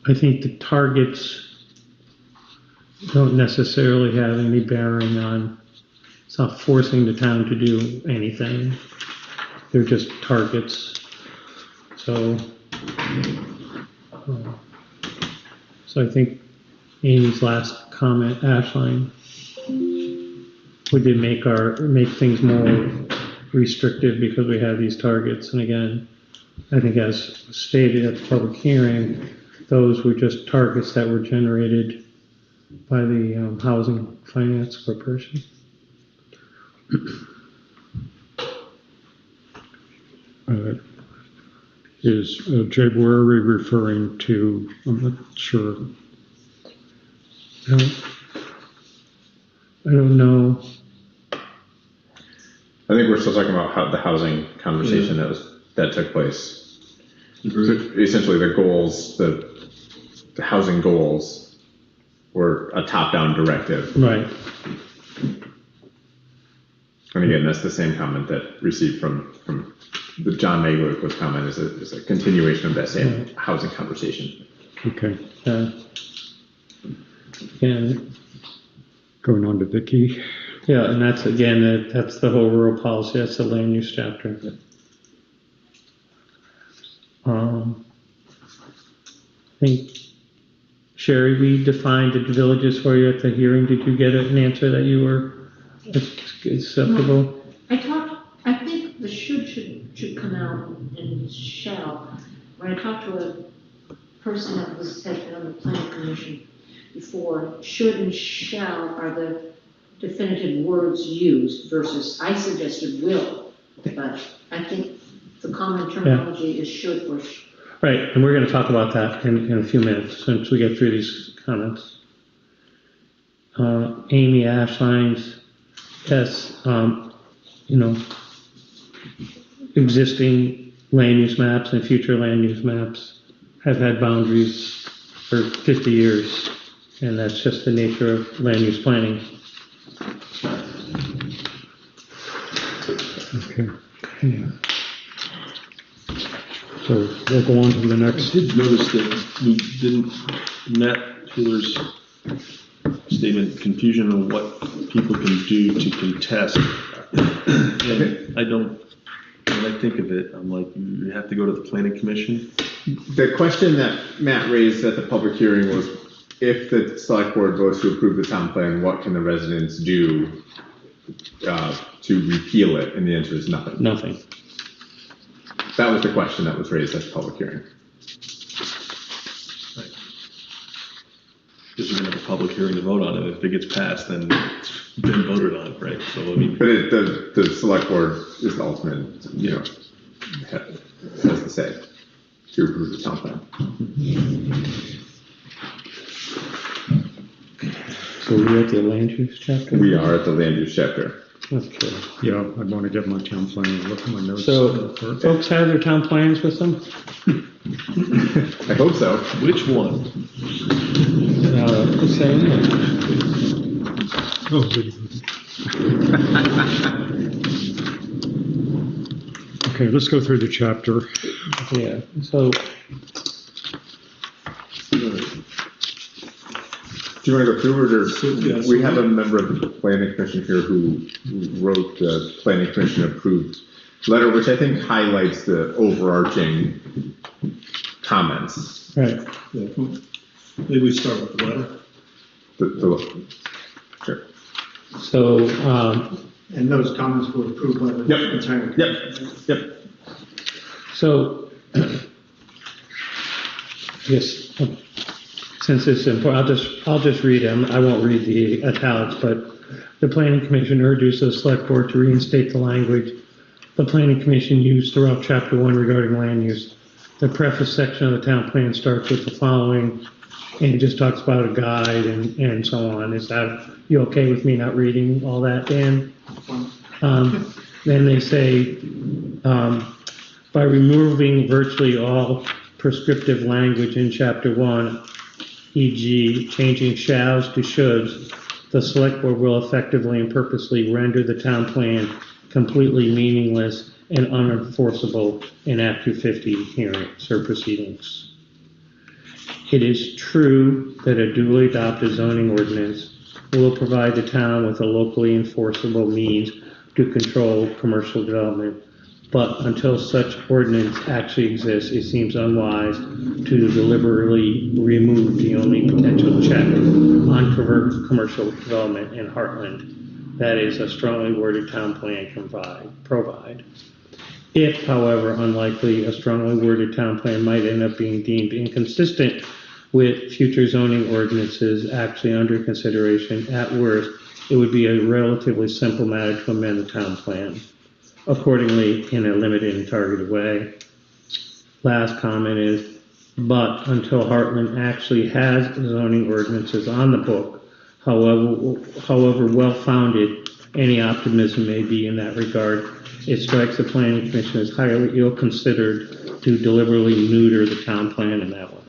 I think the targets don't necessarily have any bearing on, it's not forcing the town to do anything. They're just targets. So I think Amy's last comment, Ashline, we did make things more restrictive because we have these targets. And again, I think as stated at the public hearing, those were just targets that were generated by the Housing Finance Corporation. Is Jay Bowery referring to, I'm not sure. I don't know. I think we're still talking about the housing conversation that took place. So essentially, the goals, the housing goals, were a top-down directive. Right. And again, that's the same comment that received from the John Magler was comment is a continuation of that same housing conversation. Okay. And Going on to Vicky. yeah, and that's again, that's the whole rural policy. That's the land use chapter. I think, Sherry, we defined the villages for you at the hearing. Did you get an answer that you were acceptable? I think the should come out and shall. When I talked to a person that had been on the planning commission before, should and shall are the definitive words used versus I suggested will, but I think the common terminology is should or Right, and we're gonna talk about that in a few minutes, since we get through these comments. Amy Ashlines, yes, existing land use maps and future land use maps have had boundaries for 50 years, and that's just the nature of land use planning. Okay. So we'll go on to the I next. did notice that we didn't, Matt Wheeler's statement, confusion on what people can do to contest. And I don't, when I think of it, I'm like, you have to go to the planning commission. The question that Matt raised at the public hearing was, if the select board votes to approve the town plan, what can the residents do to repeal it? And the answer is nothing. Nothing. That was the question that was raised at the public hearing. Because you're gonna have a public hearing to vote on it. If it gets passed, then it's been voted on, right? So, I mean, But the select board is the ultimate, has the say to approve the town plan. So we're at the land use chapter? We are at the land use chapter. Okay. Yeah, I want to get my town plan and look at my notes. So, folks have their town plans with them? I hope so. which one? The same. Oh, good. Okay, let's go through the chapter. Yeah, so, Do you want to go through it, or yeah, we have a member of the planning commission here who wrote the planning commission approved letter, which I think highlights the overarching comments. right, Yeah, maybe we start with the letter. Sure. so, And those comments were approved by the Yep. entire. Yep. so, yes, since it's important, I'll just read them. I won't read the italics, but the planning commission urges the select board to reinstate the language the planning commission used throughout chapter 1 regarding land use. The preface section of the town plan starts with the following, and it just talks about a guide and so on. Is that, you okay with me not reading all that, Dan? Then they say, by removing virtually all prescriptive language in chapter 1, e.g. changing shalls to shoulds, the select board will effectively and purposely render the town plan completely meaningless and unenforceable in Act 250 hearings or proceedings. It is true that a duly adopted zoning ordinance will provide the town with a locally enforceable means to control commercial development, but until such ordinance actually exists, it seems unwise to deliberately remove the only potential check on commercial development in Hartland. That is, a strongly worded town plan can provide. If, however, unlikely, a strongly worded town plan might end up being deemed inconsistent with future zoning ordinances actually under consideration, at worst, it would be a relatively simple matter to amend the town plan accordingly in a limited and targeted way. Last comment is, but until Hartland actually has zoning ordinances on the book, however well-founded any optimism may be in that regard, it strikes the planning commission as highly ill-considered to deliberately neuter the town plan in that way.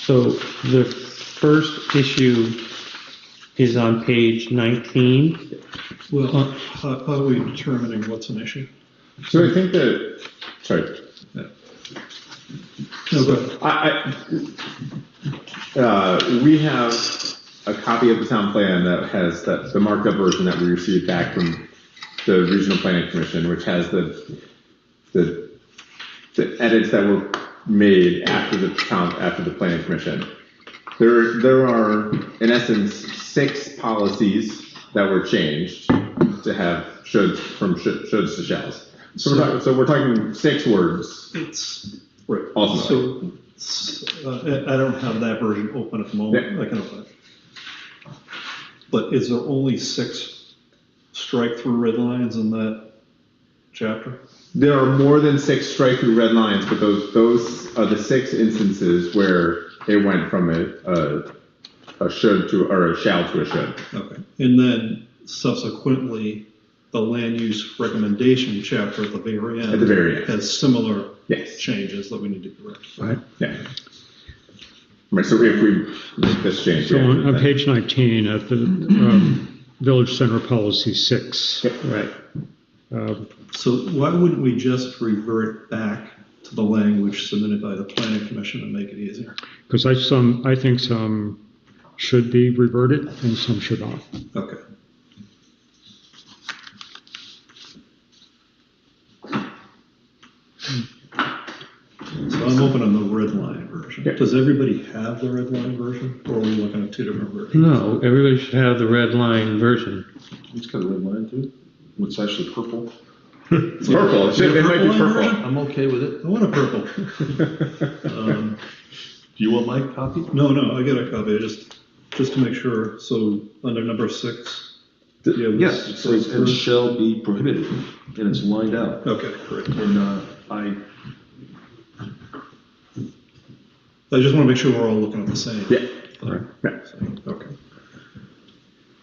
So the first issue is on page 19. Well, how are we determining what's an issue? So I think that, sorry. No, go ahead. We have a copy of the town plan that has the marked up version that we received back from the Regional Planning Commission, which has the edits that were made after the Planning Commission. There are, in essence, 6 policies that were changed to have shoulds to shalls. So we're talking 6 words. It's, right. Ultimately. So I don't have that version open at the moment, I can open it. But is there only 6 strike-through red lines in that chapter? There are more than 6 strike-through red lines, but those are the 6 instances where it went from a should to, or a shall to a should. Okay. And then subsequently, the land use recommendation chapter at the very end. At the very end. Has similar Yes. changes that we need to correct. Right. Yeah. Right, so if we make this change. So yeah, on then- page 19, at the Village Center Policy 6, Right. So why wouldn't we just revert back to the language submitted by the planning commission and make it easier? because I think some should be reverted and some should not. Okay. So I'm opening the red line version. Yeah. Does everybody have the red line version, or are we looking at 2 different versions? No, everybody should have the red line version. It's got a red line too. It's actually purple. It's purple, it might be purple. I'm okay with it. I want a purple. Do you want my copy? No, I got a copy, just to make sure. So under number 6. yeah, Yes, it says, and shall be prohibited, and it's lined out. Okay, great. And I just want to make sure we're all looking at the same. Yeah. thing. Yeah. Okay.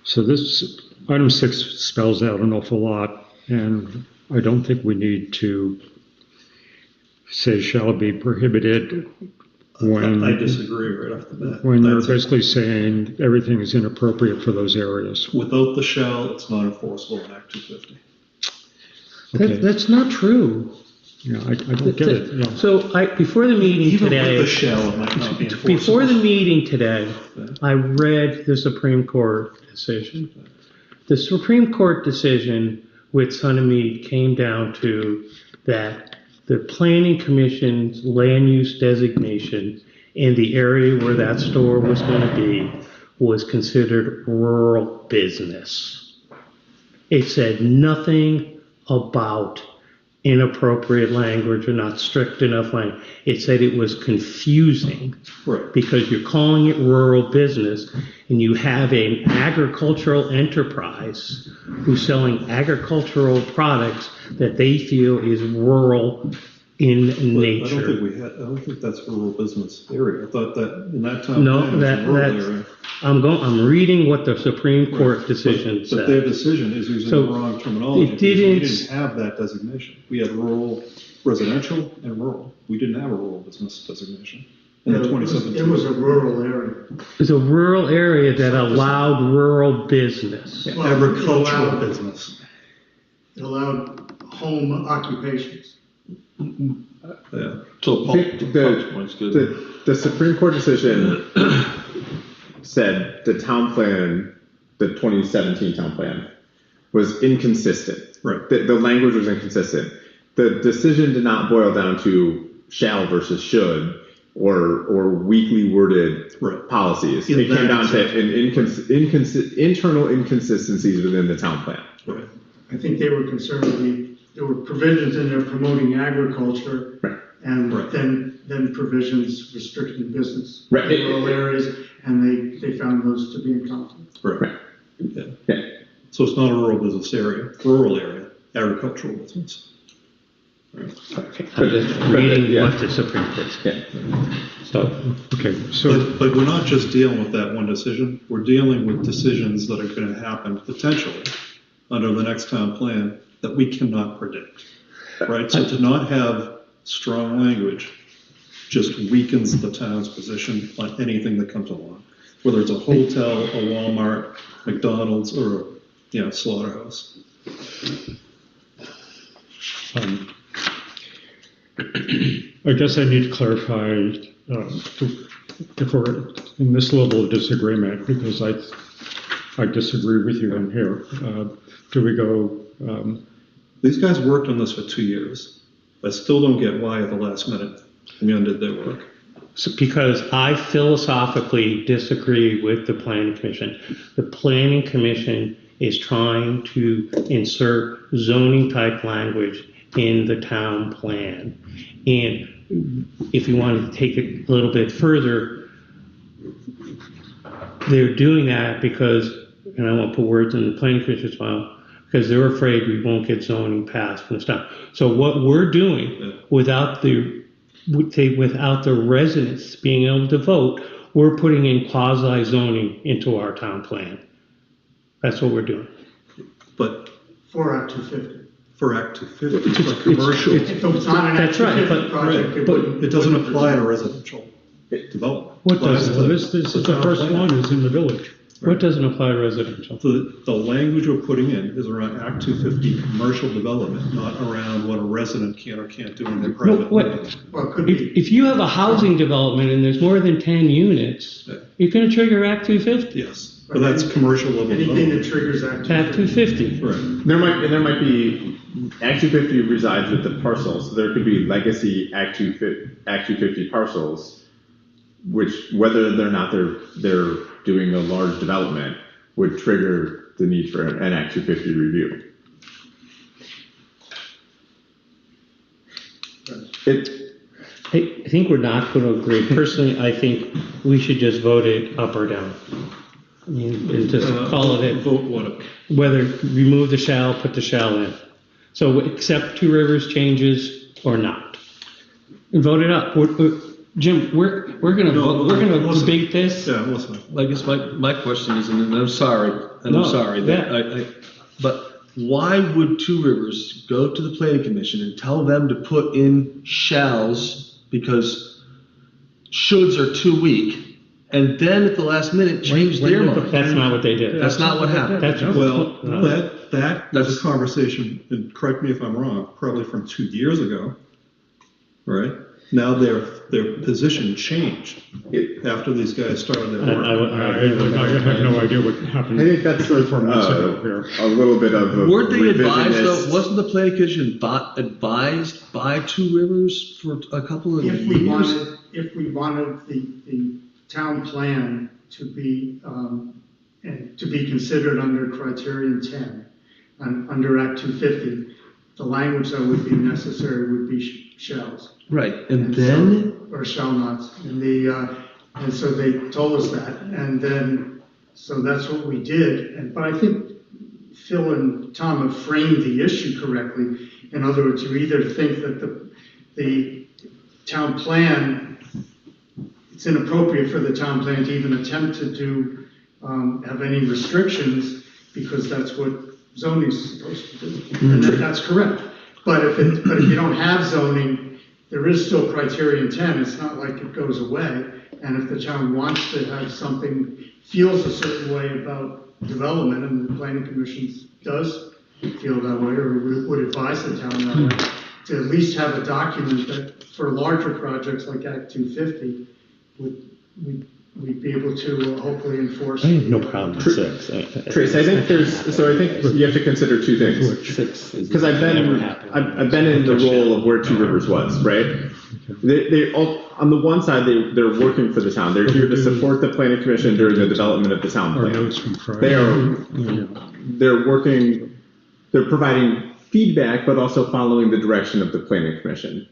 So this, item 6 spells out an awful lot, and I don't think we need to say shall be prohibited when. I disagree right off the bat. When you're That's- basically saying everything is inappropriate for those areas. Without the shall, it's not enforceable in Act 250. Okay. That's not true. Yeah, I don't get it. No. So before the meeting Even with today. the shall, it might not be enforceable. Before the meeting today, I read the Supreme Court decision. The Supreme Court decision with Sunnymead came down to that the Planning Commission's land use designation in the area where that store was going to be was considered rural business. It said nothing about inappropriate language or not strict enough language. It said it was confusing Right. because you're calling it rural business and you have an agricultural enterprise who's selling agricultural products that they feel is rural in But nature. I don't think that's rural business area. I thought that in that time. No, it was a that's, rural area. I'm reading what the Supreme Court decision But their said. decision is using So, the wrong terminology. it because we didn't- didn't have that designation. We had rural, residential, and rural. We didn't have a rural business designation in the 2017. It was a rural area. It's a rural area that allowed rural business. Well, it Agricultural allowed- business. It allowed home occupations. Yeah. So Paul's point's good. The Supreme Court decision said the town plan, the 2017 town plan, was inconsistent. Right. The language was inconsistent. The decision did not boil down to shall versus should or weakly worded Right. policies. In It came that down to sense. internal inconsistencies within the town plan. Right. I think they were concerned there were provisions in there promoting agriculture. Right. And Right. then provisions restricting business. Right. In rural areas, and they found those to be in conflict. Right. Yeah. Yeah. So it's not a rural business area, rural area, agricultural business. Okay, I'm just reading yeah. what the Supreme Court said. Yeah. So, Okay, so, But we're not just dealing with that one decision, we're dealing with decisions that are gonna happen potentially under the next town plan that we cannot predict, right? So to not have strong language just weakens the town's position on anything that comes along, whether it's a hotel, a Walmart, McDonald's, or, slaughterhouse. I guess I need to clarify if we're in this level of disagreement, because I disagree with you in here. Do we go, These guys worked on this for 2 years. I still don't get why at the last minute we undid their work. because I philosophically disagree with the Planning Commission. The Planning Commission is trying to insert zoning type language in the town plan. And if you wanted to take it a little bit further, they're doing that because, and I won't put words in the planning commission's mouth, because they're afraid we won't get zoning passed from the stuff. So what we're doing without the residents being able to vote, we're putting in quasi zoning into our town plan. That's what we're doing. But For Act 250. for Act 250, for commercial, If it's not an Act That's right, 250 but- project, it but wouldn't. it doesn't apply to residential development. What Applies doesn't? to This is the first one is in the village. What doesn't apply to residential? The language we're putting in is around Act 250 commercial development, not around what a resident can or can't do in their private what- living. Well, it could be. If you have a housing development and there's more than 10 units, you're gonna trigger Act 250. Yes, but that's commercial level Anything that development. triggers Act Act 250. Right. There might be, Act 250 resides with the parcels, so there could be legacy Act 250 parcels, which, whether or not they're doing a large development, would trigger the need for an Act 250 review. I think we're not going to agree. Personally, I think we should just vote it up or down. I mean, and just call it, Vote whatever. whether remove the shall, put the shall in. So accept Two Rivers changes or not. And vote it up. Jim, we're going to vote, we're going to debate this. Yeah, listen. I guess my question is, and I'm sorry, No, that but why would Two Rivers go to the planning commission and tell them to put in shalls because shoulds are too weak, and then at the last minute change their mind? That's not what they did. That's not what happened. That's Well, no. that was a conversation, and correct me if I'm wrong, probably from 2 years ago, right? Now their position changed after these guys started their work. I have no idea what happened. I think that's sort of a little bit of a Weren't they advised revisionist- though? Wasn't the planning commission advised by Two Rivers for a couple of If years? we wanted the town plan to be, and to be considered under criterion 10, under Act 250, the language that would be necessary would be shalls. Right, and so- then Or shall nots, and so they told us that, and then, so that's what we did, but I think Phil and Tom have framed the issue correctly. In other words, you either think that the town plan, it's inappropriate for the town plan to even attempt to do, have any restrictions, because that's what zoning is supposed to do, and that's correct. But if you don't have zoning, there is still criterion 10, it's not like it goes away, and if the town wants to have something, feels a certain way about development, and the planning commission does feel that way, or would advise the town that way, to at least have a document that, for larger projects like Act 250, we'd be able to hopefully enforce. I have no problem with 6. Trace, I think you have to consider two things. 6 is Because I've been in the role of where Two Rivers was, right? They all, on the one side, they're working for the town. They're here to support the planning commission during the development of the town Our plan. notes from Friday. They're working, they're providing feedback, but also following the direction of the planning commission.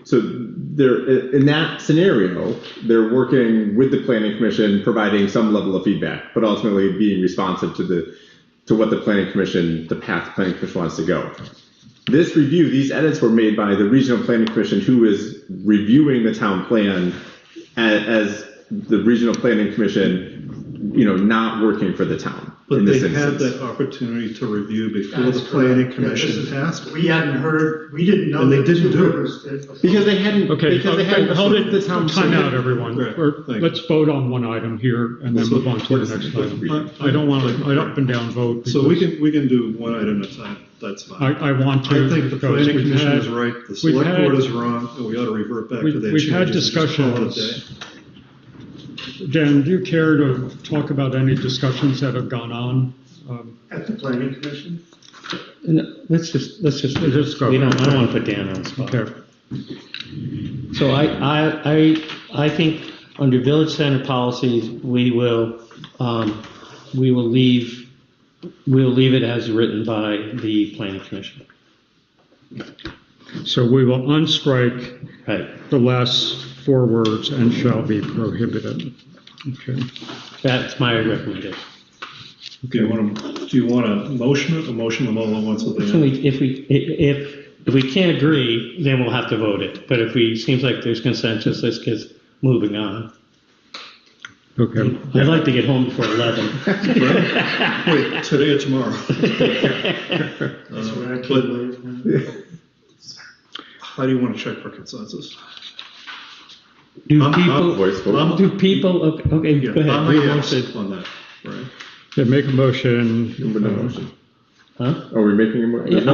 So they're, in that scenario, they're working with the planning commission, providing some level of feedback, but ultimately being responsive to what the planning commission, the path the planning commission wants to go. This review, these edits were made by the regional planning commission, who is reviewing the town plan as the regional planning commission, not working for the town. But in they this had instance. that opportunity to review before That's the planning correct. Yeah, this commission is- passed it. We hadn't heard, we didn't know And they that didn't Two do it. Rivers did. Because they hadn't, Okay, because they hadn't hold approved it, the town. time out, everyone. Right, thank you. Let's vote on one item here and then move on to the next item. I don't want an up and down vote. So we because can do one item at a time, that's fine. I want to. I think the because planning we've commission had- is right, the we've select had- board is wrong, and we ought to revert back to their We've had changes and just call it a discussions. day. Jen, do you care to talk about any discussions that have gone on? At the planning commission? Let's just go. I don't want to put Dan on the spot. Okay. So I think under village center policies, we will leave it as written by the planning commission. So we will unstrike Right. the last 4 words and shall be prohibited. Okay. That's my recommendation. Do you want a motion them all at once with So the? if we can't agree, then we'll have to vote it. But if seems like there's consensus, let's get moving on. Okay. I'd like to get home before 11. Wait, today or tomorrow? That's what I can't believe. How do you want to check for consensus? Do I'm- people, okay, Yeah, go ahead. I'm a Your yes motion. on that, right? Yeah, make a motion. But no motion. Huh? Are we making a motion? Yeah,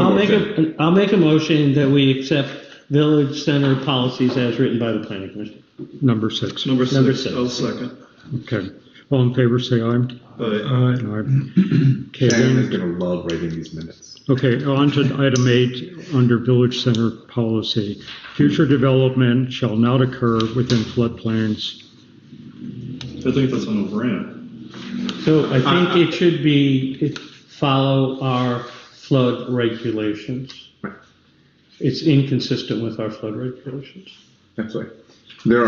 I'll make a motion that we accept village center policies as written by the planning commission. Number 6. Number Number six, six. I'll second. Okay. All in favor, say aye. Aye. Aye. Okay, Shannon is then, gonna love writing these minutes. okay, on to item 8, under village center policy. Future development shall not occur within floodplains. I think that's a no-brainer. So I think it should be, follow our flood regulations. It's inconsistent with our flood regulations. Absolutely. There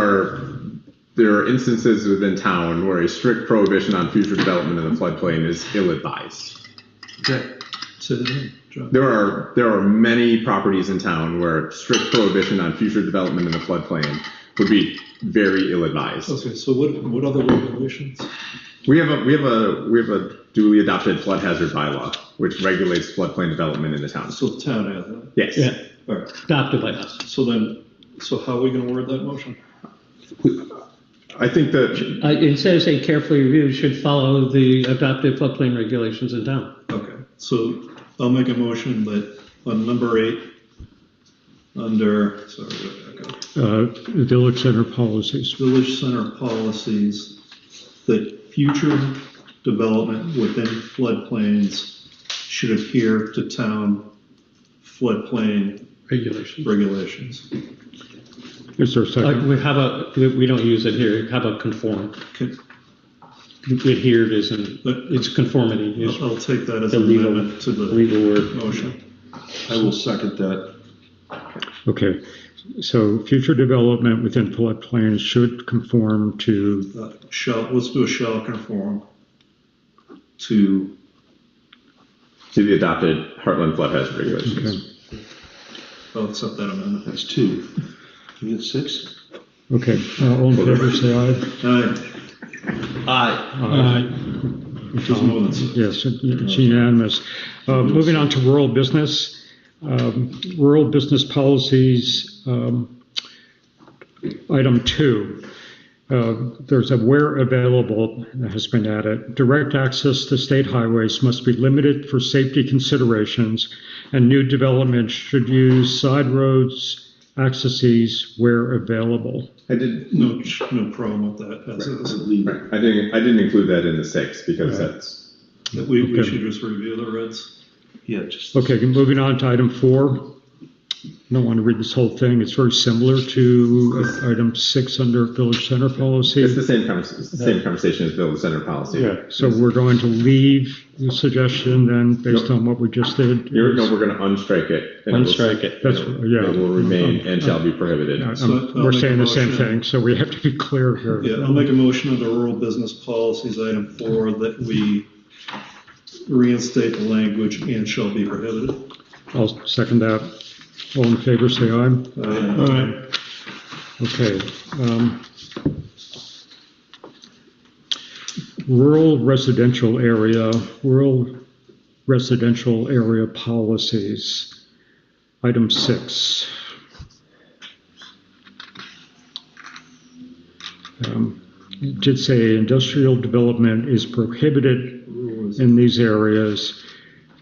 are instances within town where a strict prohibition on future development in the floodplain is ill-advised. Say it again, John. There are many properties in town where strict prohibition on future development in the floodplain would be very ill-advised. Okay, so what other regulations? We have a duly adopted flood hazard bylaw which regulates floodplain development in the town. So the town has that. Yes. Yeah, All right, adopted by us. so how are we gonna word that motion? I think that Instead of saying carefully reviewed, should follow the adopted floodplain regulations in town. Okay, so I'll make a motion that on number 8, under, sorry, where'd that go? Village center policies. Village center policies, that future development within floodplains should adhere to town floodplain Regulations. regulations. Is there a second? How about, we don't use it here, how about conform? Can- Adhered isn't, it's conformity is I'll take that as the an legal, amendment to the legal word. motion. I will second that. Okay, so future development within floodplains should conform to, Let's do a shall conform to, the adopted Hartland flood hazard regulations. okay, I'll accept that amendment. That's 2. You get 6? okay, all in favor, say aye. Aye, Aye. which is more than six. Yes, it's unanimous. Moving on to rural business. Rural business policies, item 2. There's a where available that has been added. Direct access to state highways must be limited for safety considerations, and new development should use side roads, accesses where available. I did. No problem with that, as is. Right. I didn't include that in the 6 because that's. We Okay. should just review the reds. Yeah, just. Okay, moving on to item 4. I don't want to read this whole thing. It's very similar to item 6 under village center policy. It's the same conversation as village center policy. Yeah, so we're going to leave the suggestion then, based on what we just did. We're going to unstrike it. and Unstrike it. That's, It yeah. will remain and shall be prohibited. So I'll We're make saying a the same motion. thing, so we have to be clear here. Yeah, I'll make a motion under rural business policies, item 4, that we reinstate the language and shall be prohibited. I'll second that. All in favor, say aye. Aye. Okay. Rural residential area policies, item 6. It did say industrial development is prohibited in these areas.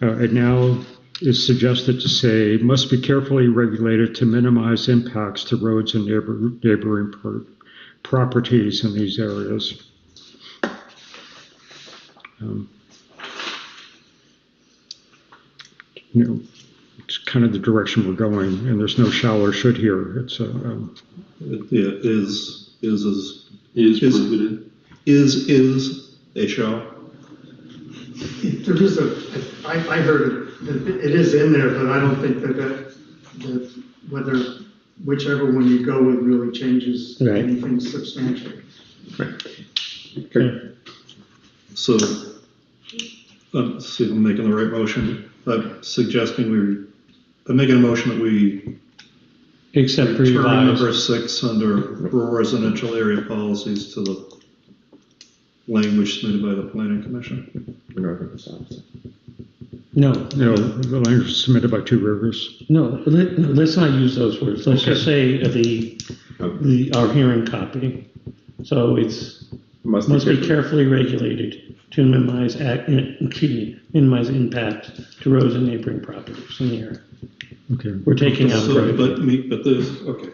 It now is suggested to say must be carefully regulated to minimize impacts to roads and neighboring properties in these areas. It's kind of the direction we're going, and there's no shall or should here. It's Is Prohibited. is a shall. There is I heard it is in there, but I don't think that whichever one you go with really changes Right. anything substantial. Okay. So, see if I'm making the right motion. I'm making a motion that we Except turn number revised. 6 under rural residential area policies to the language submitted by the planning commission. No, The language submitted by Two Rivers. no, let's not use those words. Let's just say our hearing copy. So it's, must be carefully regulated to minimize minimize impact to roads and neighboring properties in the area. Okay. We're taking out So, prohibited. but this, okay.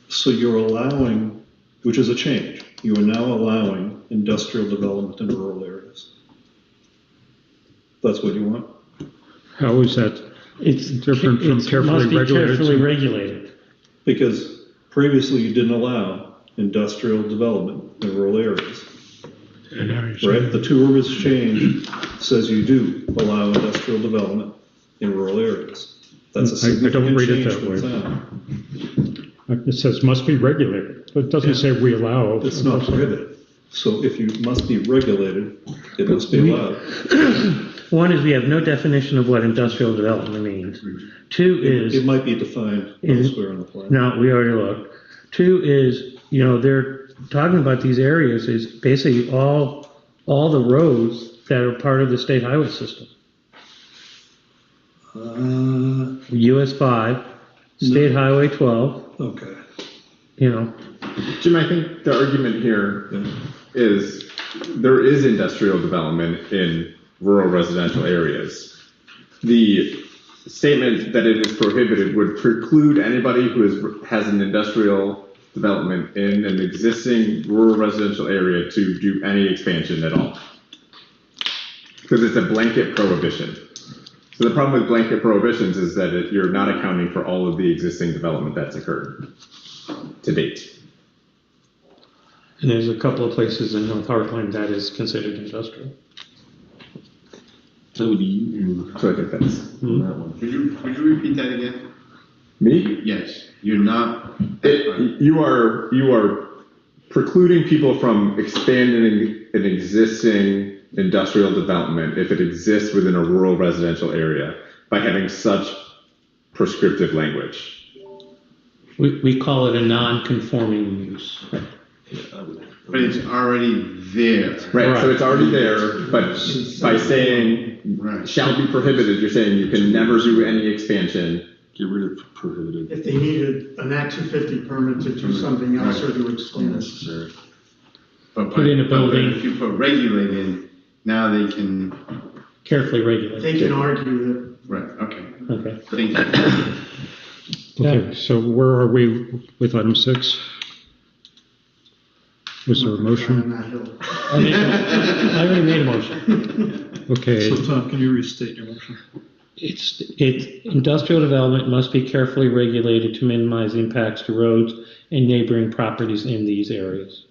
So you're allowing, which is a change, you are now allowing industrial development in rural areas. That's what you want? How is that It's different from carefully must be regulated? carefully regulated. Because previously you didn't allow industrial development in rural areas, right? The Two Rivers change says you do allow industrial development in rural areas. That's a I don't significant read it change that for way. the town. It says must be regulated, but it doesn't say we allow. It's not prohibited. So if you must be regulated, it must be allowed. One is we have no definition of what industrial development means. Two It is, might be defined elsewhere in the plan. no, we already looked. Two is, they're talking about these areas is basically all the roads that are part of the state highway system. US 5, State Highway 12, Okay. Jim, I think the argument here is there is industrial development in rural residential areas. The statement that it is prohibited would preclude anybody who has an industrial development in an existing rural residential area to do any expansion at all. Because it's a blanket prohibition. So the problem with blanket prohibitions is that you're not accounting for all of the existing development that's occurred to date. and there's a couple of places in North Hartland that is considered industrial. So do you So I think that's on that one? Could you repeat that again? me. Yes, you're not. You are precluding people from expanding an existing industrial development if it exists within a rural residential area by having such prescriptive language. We call it a non-conforming use. But it's already there. Right, so Right. it's already there, but by saying Right. shall be prohibited, you're saying you can never do any expansion. Get rid of prohibited. If they needed an Act 250 permit to do something else or to expand. Unnecessary. But Put in a but building. if you put regulated, now they can, Carefully regulated. They can argue right, okay, Okay. thank you. Okay, so where are we with item 6? Was there a that on motion? that hill. I already made a motion. Okay, So Tom, can you restate your motion? It's industrial development must be carefully regulated to minimize impacts to roads and neighboring properties in these areas.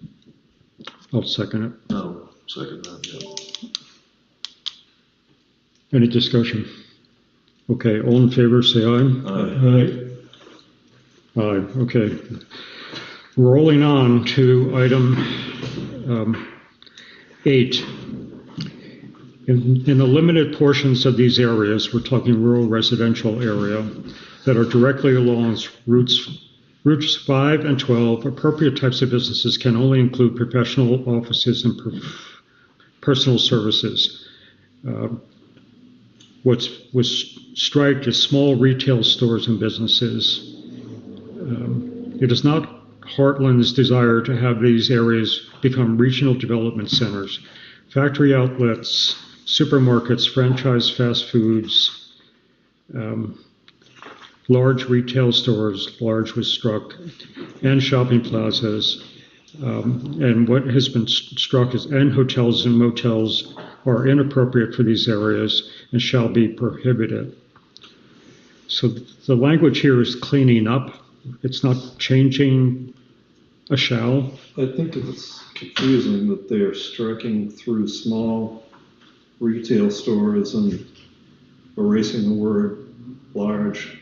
I'll second it. No, second that, yeah. Any discussion? Okay, all in favor, say aye. Aye, okay. Rolling on to item 8. In the limited portions of these areas, we're talking rural residential area, that are directly along routes 5 and 12, appropriate types of businesses can only include professional offices and personal services. What was striked is small retail stores and businesses. It is not Hartland's desire to have these areas become regional development centers. Factory outlets, supermarkets, franchise fast foods, large retail stores, large was struck, and shopping plazas. And what has been struck is, and hotels and motels are inappropriate for these areas and shall be prohibited. So the language here is cleaning up. It's not changing a shall. I think it's confusing that they're striking through small retail stores and erasing the word large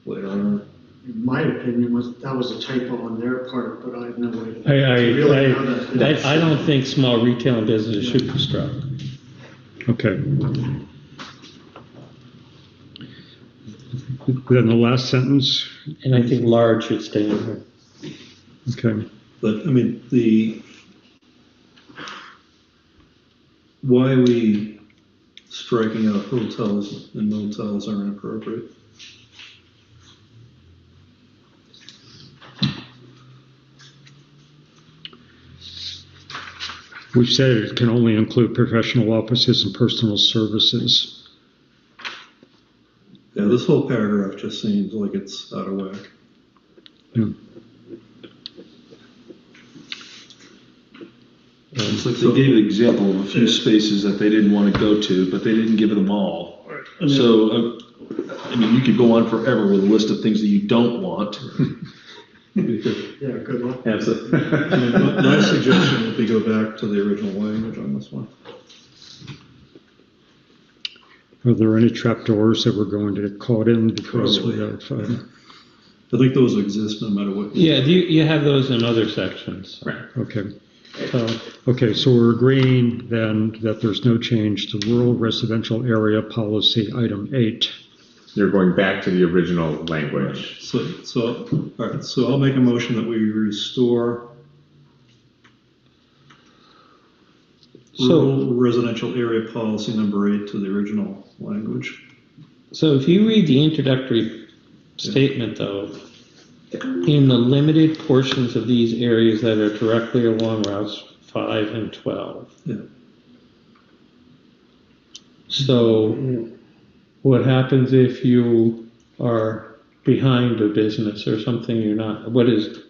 later on. in my opinion, that was a typo on their part, but I have no way to really know that. I don't think small retail and business should be struck. Okay. Then the last sentence, And I think large should stay in there. But, okay. I mean, why are we striking out hotels and motels are inappropriate? We've said it can only include professional offices and personal services. Yeah, this whole paragraph just seems like it's out of whack. Yeah. It's like they gave an example of a few spaces that they didn't want to go to, but they didn't give them all. So, I mean, you could go on forever with a list of things that you don't want. Yeah, good luck. Absolutely. I mean, my suggestion would be go back to the original language on this one. Are there any trapdoors that we're going to get caught in because we have, I think those exist no matter what. Yeah, you have those in other sections. Right. okay. So, Okay, so we're agreeing then that there's no change to rural residential area policy item 8. You're going back to the original language. So, all right, so I'll make a motion that we restore rural residential area policy number 8 to the original language. so if you read the introductory statement though, in the limited portions of these areas that are directly along routes 5 and 12. Yeah. So what happens if you are behind a business or something you're not, what is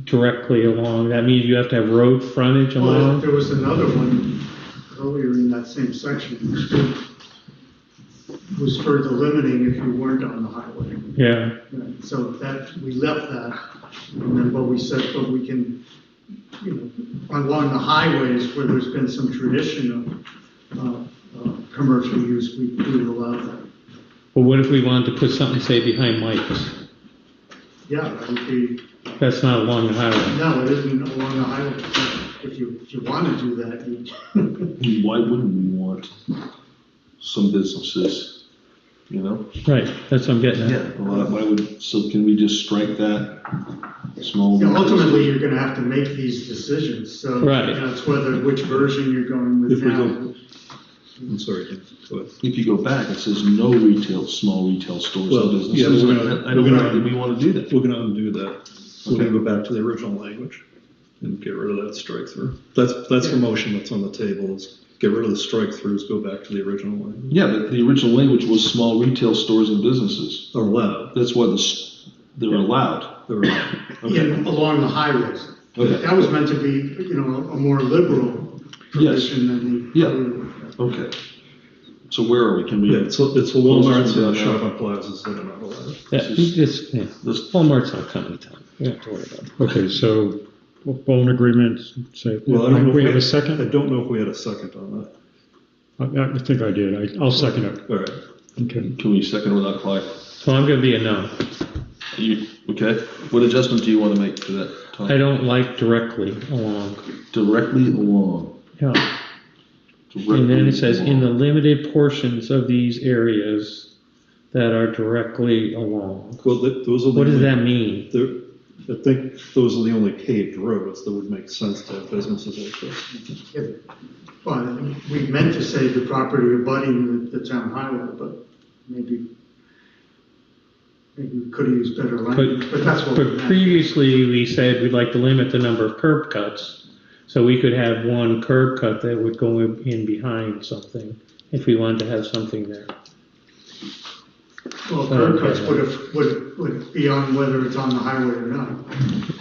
directly along? That means you have to have road frontage Well, along? there was another one earlier in that same section, which was further limiting if you weren't on the highway. Yeah, Right, so that, we left that, and then what we said, but we can, along the highways where there's been some tradition of commercial use, we would allow that. well what if we wanted to put something, say, behind Mike's? Yeah, that would be, That's not along the highway. no, it isn't along the highway. If you want to do that, you, Why wouldn't we want some businesses, you know? Right, that's what I'm getting at. Yeah. Why would, so can we just strike that small? ultimately, you're gonna have to make these decisions, so. Right. It's whether, which version you're going with If we now. go, I'm sorry, go ahead. If you go back, it says no small retail stores Well, and yeah, businesses. we're gonna- I don't we're know gonna- that we want to do that. We're gonna undo that. We're gonna go back to the original language and get rid of that strike through. That's the motion that's on the table, is get rid of the strike throughs, go back to the original language. Yeah, but the original language was small retail stores and businesses. Or allowed, That's why they're allowed. they're allowed. Yeah, along the highways. Okay. That was meant to be, a more liberal provision than the. Yeah. Okay. So where are we? Can we? Yeah, it's the Walmarts and the shopping plazas that are not allowed. This Walmart's not coming to town. We don't have to worry about it. Okay, so all in agreement, say, Well, I don't know we if have a I second? don't know if we had a second on that. I think I did. I'll second it. All right. Okay. Can we second without Clyde? So I'm gonna be a no. Okay. What adjustment do you want to make to that? Tom? I don't like directly along. Directly along. Yeah. And then it says, in the limited portions of these areas that are directly along. Well, those are the. What does that mean? I think those are the only paved roads that would make sense to have businesses like this. Well, we meant to say the property abutting the town highway, but maybe we could have used better language, but that's what we But meant. previously, we said we'd like to limit the number of curb cuts. So we could have one curb cut that would go in behind something, if we wanted to have something there. Well, curb cuts would be on whether it's on the highway or not.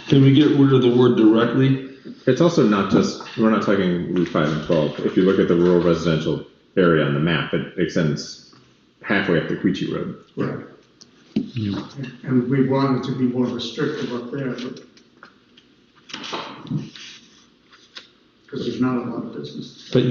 Can we get rid of the word directly? It's also not just, we're not talking Route 5 and 12. If you look at the rural residential area on the map, it extends halfway up the Quechee Road. Right. And we wanted to be more restrictive up there, but. because there's not a lot of business. But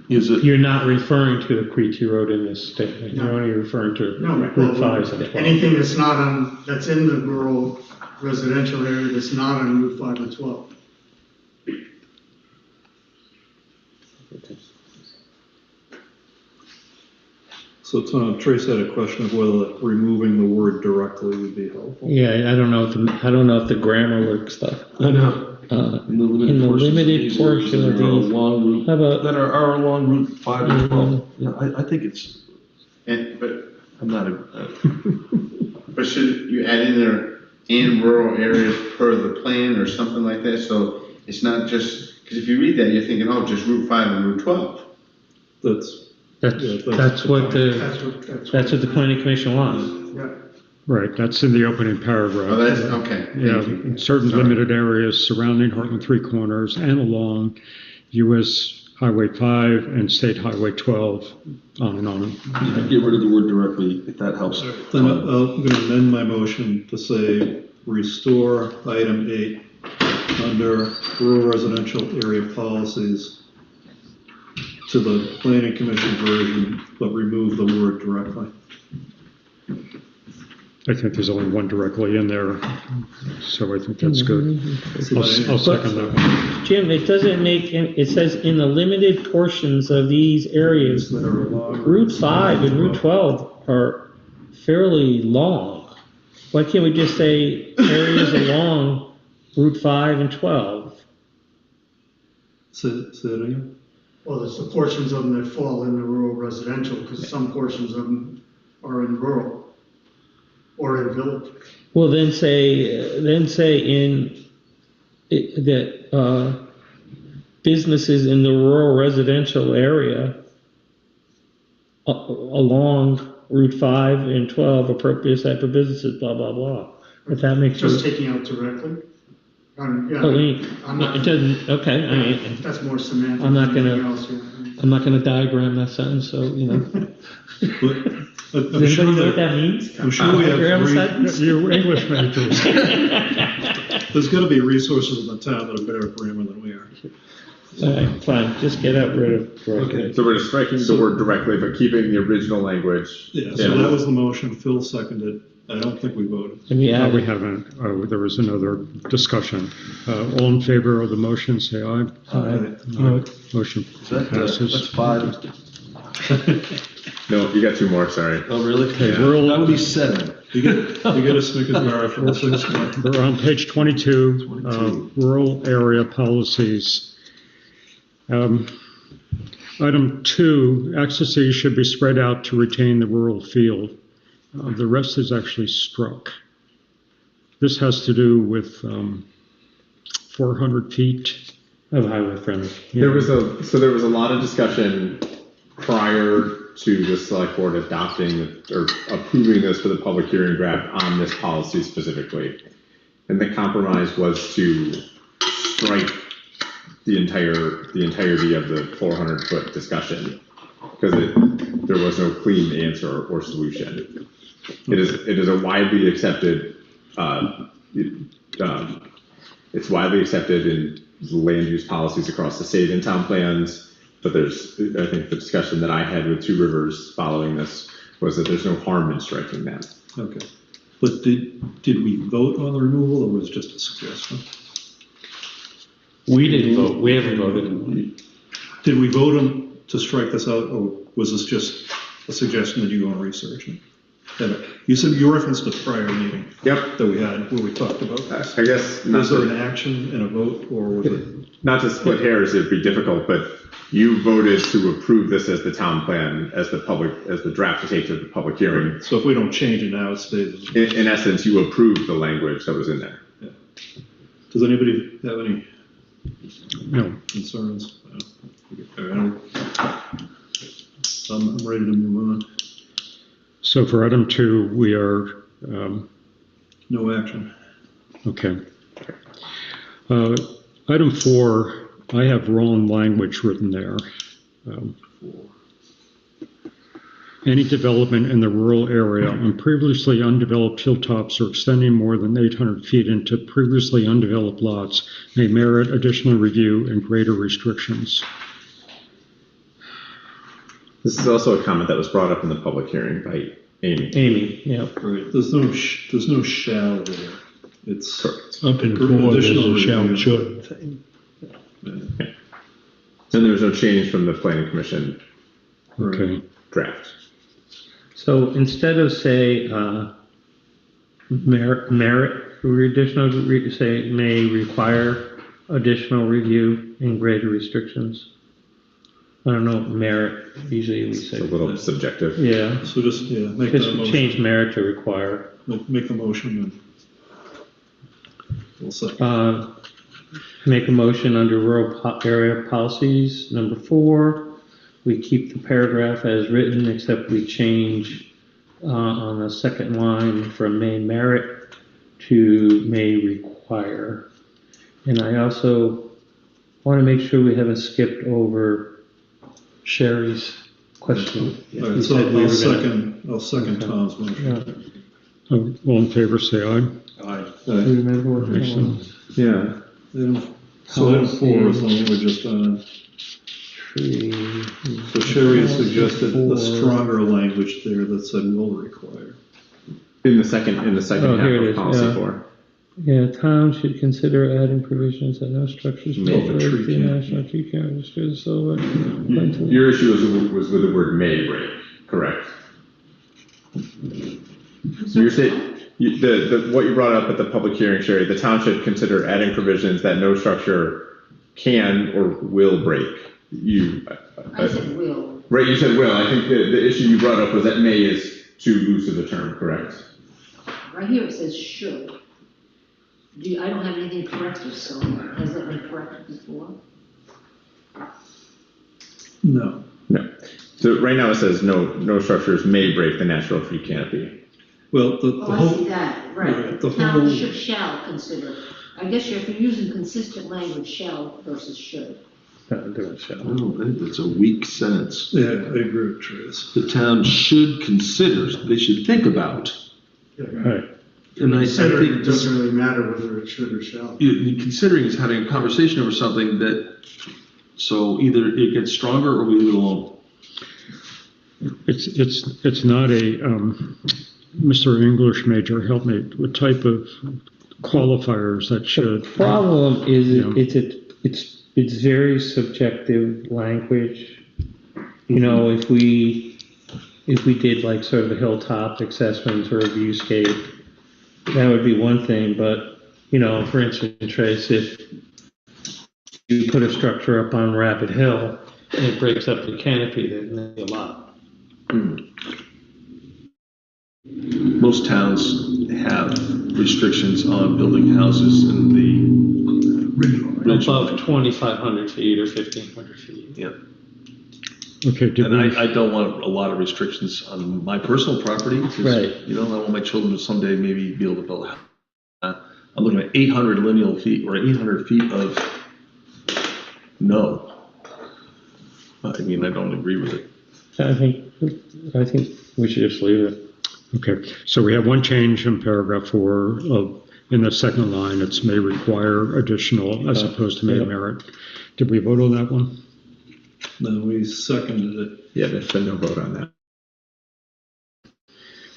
Is it, you're not referring to the Quechee Road in this statement, you're only referring to No, Route 5 and 12. anything that's not on, that's in the rural residential area that's not on Route 5 and 12. So Tom, Trace had a question of whether removing the word directly would be helpful. Yeah, I don't know if the grammar works though. I know. In the limited portion of of these. these. Along Route, How about- that are along Route 5 and 12. Yeah, I think it's, But I'm not But should you add in there in rural areas per the plan or something like that? So it's not just, because if you read that, you're thinking, oh, just Route 5 and Route 12. That's what the planning commission wants. Yeah. Right, that's in the opening Oh, paragraph. that's, okay. Thank Yeah, you. in certain Sorry. limited areas surrounding Hartland Three Corners and along US Highway 5 and State Highway 12, on and on. get rid of the word directly, if that helps. Then I'm going to amend my motion to say, restore item 8 under rural residential area policies to the planning commission version, but remove the word directly. I think there's only one directly in there, so I think that's good. I'll second that one. Jim, it doesn't make, it says in the limited portions of these areas, That are along Route 5 and Route 12 are fairly long. Why can't we just say areas along Route 5 and 12? Say it again? Well, there's the portions of them that fall in the rural residential, because some portions of them are in rural or in village. Well, then say that businesses in the rural residential area along Route 5 and 12, appropriate type of businesses, blah, blah, blah. If that makes Just sense. taking out directly? Yeah, I'm not, it doesn't, okay, I mean, that's more semantic. I'm not than gonna- anything else, yeah. I'm not gonna diagram that sentence, so, you know. But Does anybody know what that means? I'm sure we Diagram have, sentence? You English majors. there's got to be resources in the town that are better at grammar than we are. All right, fine, just get out rid of directly. So we're just striking the word directly, but keeping the original language. Yeah, so that was the motion. Phil seconded. I don't think we voted. And we add, We haven't, there was another discussion. All in favor of the motion, say aye. Aye. Motion Is that, passes. that's 5. No, you got 2 more, sorry. Oh, really? Okay, rural- That would be 7. You get a Snickers bar for the 6 months. We're on page 22, rural area policies. Item 2, accesses should be spread out to retain the rural feel. The rest is actually struck. This has to do with 400 feet. of highway frontage. There was a lot of discussion prior to the select board adopting or approving this for the public hearing draft on this policy specifically. And the compromise was to strike the entirety of the 400-foot discussion because there was no clean answer or solution. It is a widely accepted, it's widely accepted in land use policies across the state and town plans. But I think the discussion that I had with Two Rivers following this was that there's no harm in striking that. Okay. But did we vote on the removal or was it just a suggestion? We didn't vote, we haven't voted. Did we vote on to strike this out or was this just a suggestion that you go and research it? You said you referenced a prior meeting. Yep. That we had where we talked about this. I guess Was there an action and a vote or was it? not to split hairs, it'd be difficult, but you voted to approve this as the town plan, as the draft to take to the public hearing. So if we don't change it now, it stays. In essence, you approved the language that was in there. Yeah. Does anybody have any No. concerns? All right, I'm ready to move on. So for item 2, we are, No action. okay. Item 4, I have wrong language written there. any development in the rural area on previously undeveloped hilltops or extending more than 800 feet into previously undeveloped lots may merit additional review and greater restrictions. This is also a comment that was brought up in the public hearing by Amy. Amy, yeah. Right, there's no shall there. It's Correct. Up in the board, there's a shall should thing. And there was no change from the planning commission Okay. draft. So instead of say, merit for additional, say may require additional review and greater restrictions. I don't know, merit, usually we It's say. a little subjective. Yeah, So just, make that just motion. change merit to require. Make the motion and we'll second. Make a motion under rural area policies, number 4. We keep the paragraph as written, except we change on the second line from may merit to may require. And I also want to make sure we haven't skipped over Sherry's question. All right, You so said we I'll were gonna- second Tom's motion. Yeah. All in favor, say aye. Do you remember what that Excellent. was? Yeah. So item 4 is the language just Tree. so Sherry has suggested a stronger language there that said will require. In the second Oh, half here it of is, policy yeah. 4. Yeah, town should consider adding provisions that no structures May. built Tree or the canopy. national tree canopy, so. Your issue was with the word may break, correct? So you're saying, what you brought up at the public hearing, Sherry, the town should consider adding provisions that no structure can or will break. I said will. Right, you said will. I think the issue you brought up was that may is too loose of a term, correct? Right here it says should. I don't have anything corrected, so has that been corrected before? No. No. So right now it says no structures may break the natural tree canopy. Well, the Oh, I whole, see that, right. right, The the town whole- shall consider. I guess if you're using consistent language, shall versus should. I think that's a weak sentence. yeah, I agree with Trace. The town should consider, they should think about. Right. And I Consider think it doesn't really matter whether it should or shall. considering is having a conversation over something that, so either it gets stronger or we leave it alone. It's not a, Mr. English major, help me, what type of qualifiers that should? Problem is, Yeah. it's very subjective language. You know, if we did like sort of a hilltop assessment or a viewscape, that would be one thing, but, you know, for instance, Trace, if you put a structure up on Rapid Hill and it breaks up the canopy, then that's a lot. Most towns have restrictions on building houses in the ridge Above line. 2,500 feet or 1,500 feet. Yeah, Okay, did and we, I don't want a lot of restrictions on my personal property. 'Cause, Right. you know, I want my children to someday maybe be able to build a house. I'm looking at 800 lineal feet or 800 feet of no. I mean, I don't agree with it. I think we should just leave it. okay, so we have one change in paragraph 4 in the second line, it's may require additional as opposed to may Yeah. merit. Did we vote on that one? No, we seconded it. Yeah, there's been no vote on that.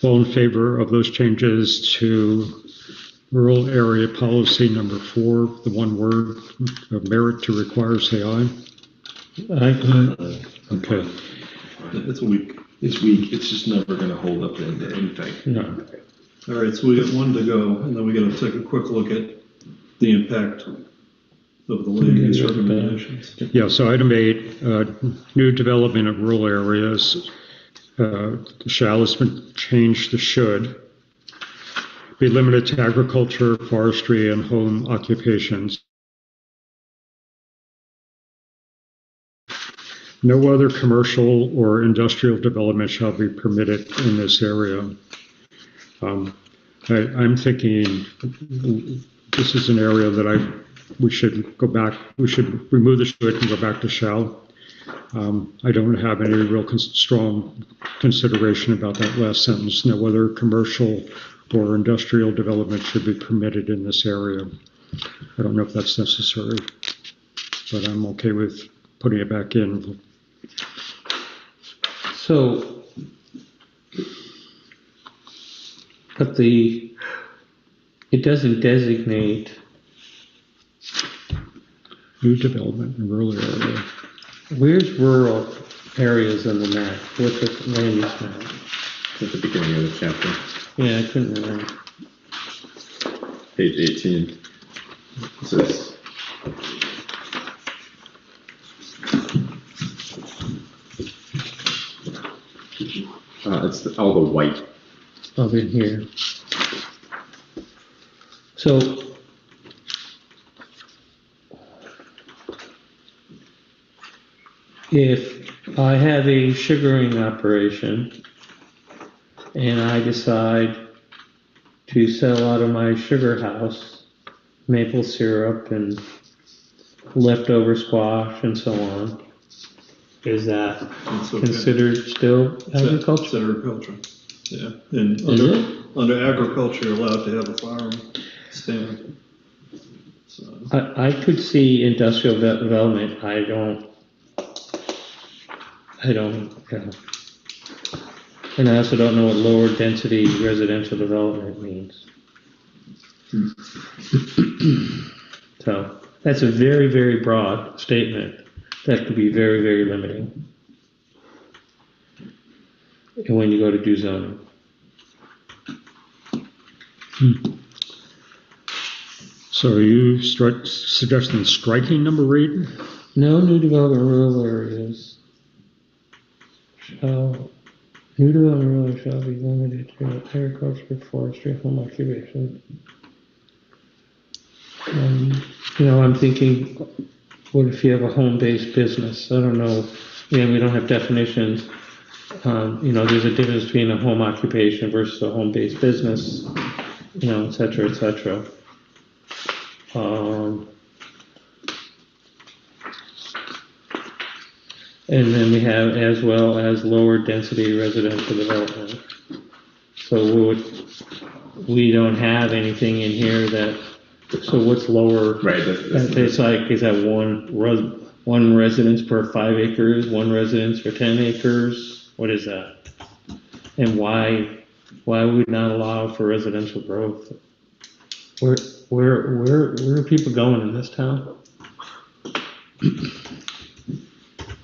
All in favor of those changes to rural area policy number 4, the one word of merit to require, say aye. Okay, It's weak. It's weak. It's just never going to hold up into anything. No. All right, so we got one to go, and then we got to take a quick look at the impact of the land use recommendations. yeah, so item 8, new development of rural areas, shall has been changed to should. Be limited to agriculture, forestry, and home occupations. No other commercial or industrial development shall be permitted in this area. I'm thinking this is an area that we should go back, we should remove the should and go back to shall. I don't have any real strong consideration about that last sentence, now whether commercial or industrial development should be permitted in this area. I don't know if that's necessary, but I'm okay with putting it back in. So, but it doesn't designate, New development in rural area. where's rural areas in the map? What's the land use map? At the beginning of the chapter, Yeah, I couldn't remember. page 18. It says, it's all the white. Over here. So, if I have a sugaring operation and I decide to sell out of my sugar house maple syrup and leftover squash and so on, is that It's okay. considered still agriculture? It's agriculture, yeah. And Is under agriculture, you're allowed to have a farm stand. So, I could see industrial development, I don't, and I also don't know what lower density residential development means. So, that's a very, very broad statement that could be very, very limiting. And when you go to do zoning. So are you suggesting striking number 8? No new development rural areas. New development rural areas shall be limited to agriculture, forestry, home occupation. I'm thinking, what if you have a home-based business? I don't know. We don't have definitions. There's a difference between a home occupation versus a home-based business, et cetera, et cetera. And then we have as well as lower density residential development. So we don't have anything in here so what's lower? Right. It's like, is that one residence per 5 acres, one residence for 10 acres? What is that? And why would we not allow for residential growth? Where are people going in this town?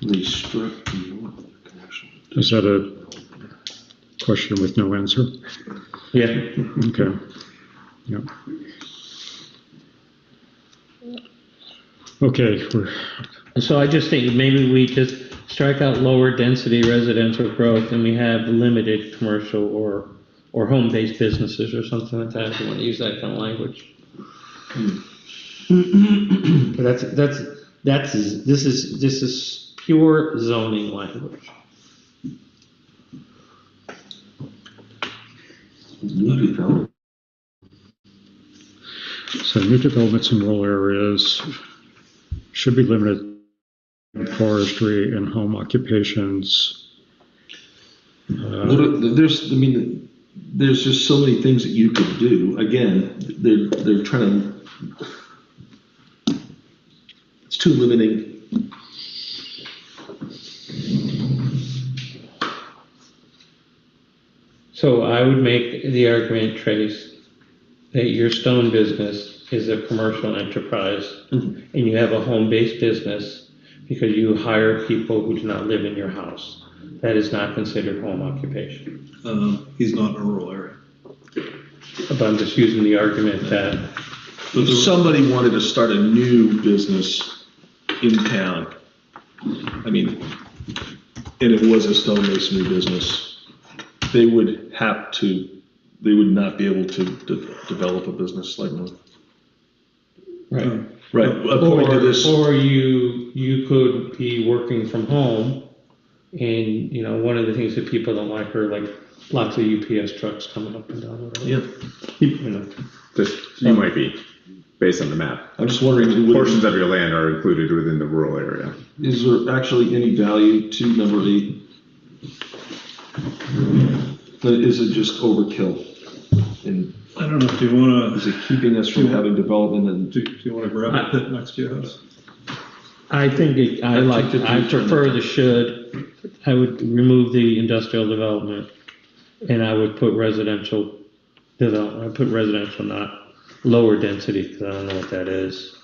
Restrict the commercial. Is that a question with no answer? Yeah. Okay. Yep. Okay. So I just think maybe we just strike out lower density residential growth and we have limited commercial or home-based businesses or something like that, if you want to use that kind of language. This is pure zoning language. New development. So new developments in rural areas should be limited to forestry and home occupations. There's just so many things that you could do. Again, they're trying to. It's too limiting. So I would make the argument, Trace, that your stone business is a commercial enterprise and you have a home-based business because you hire people who do not live in your house. That is not considered home occupation. he's not in a rural area. But I'm just using the argument that If somebody wanted to start a new business in town, and it was a stonemasonry business, they would not be able to develop a business like that. right. Right. According to this, Or you could be working from home, and one of the things that people don't like are like lots of UPS trucks coming up and down the road. yeah. You might be, based on the map. I'm just wondering, Portions of your land are included within the rural area. is there actually any value to number 8? Is it just overkill? And I don't know, do you wanna, is it keeping us from having development and? do you wanna grab a pit next to your house? I think I prefer the should. I would remove the industrial development, and I would put residential development. I put residential, not lower density, because I don't know what that is.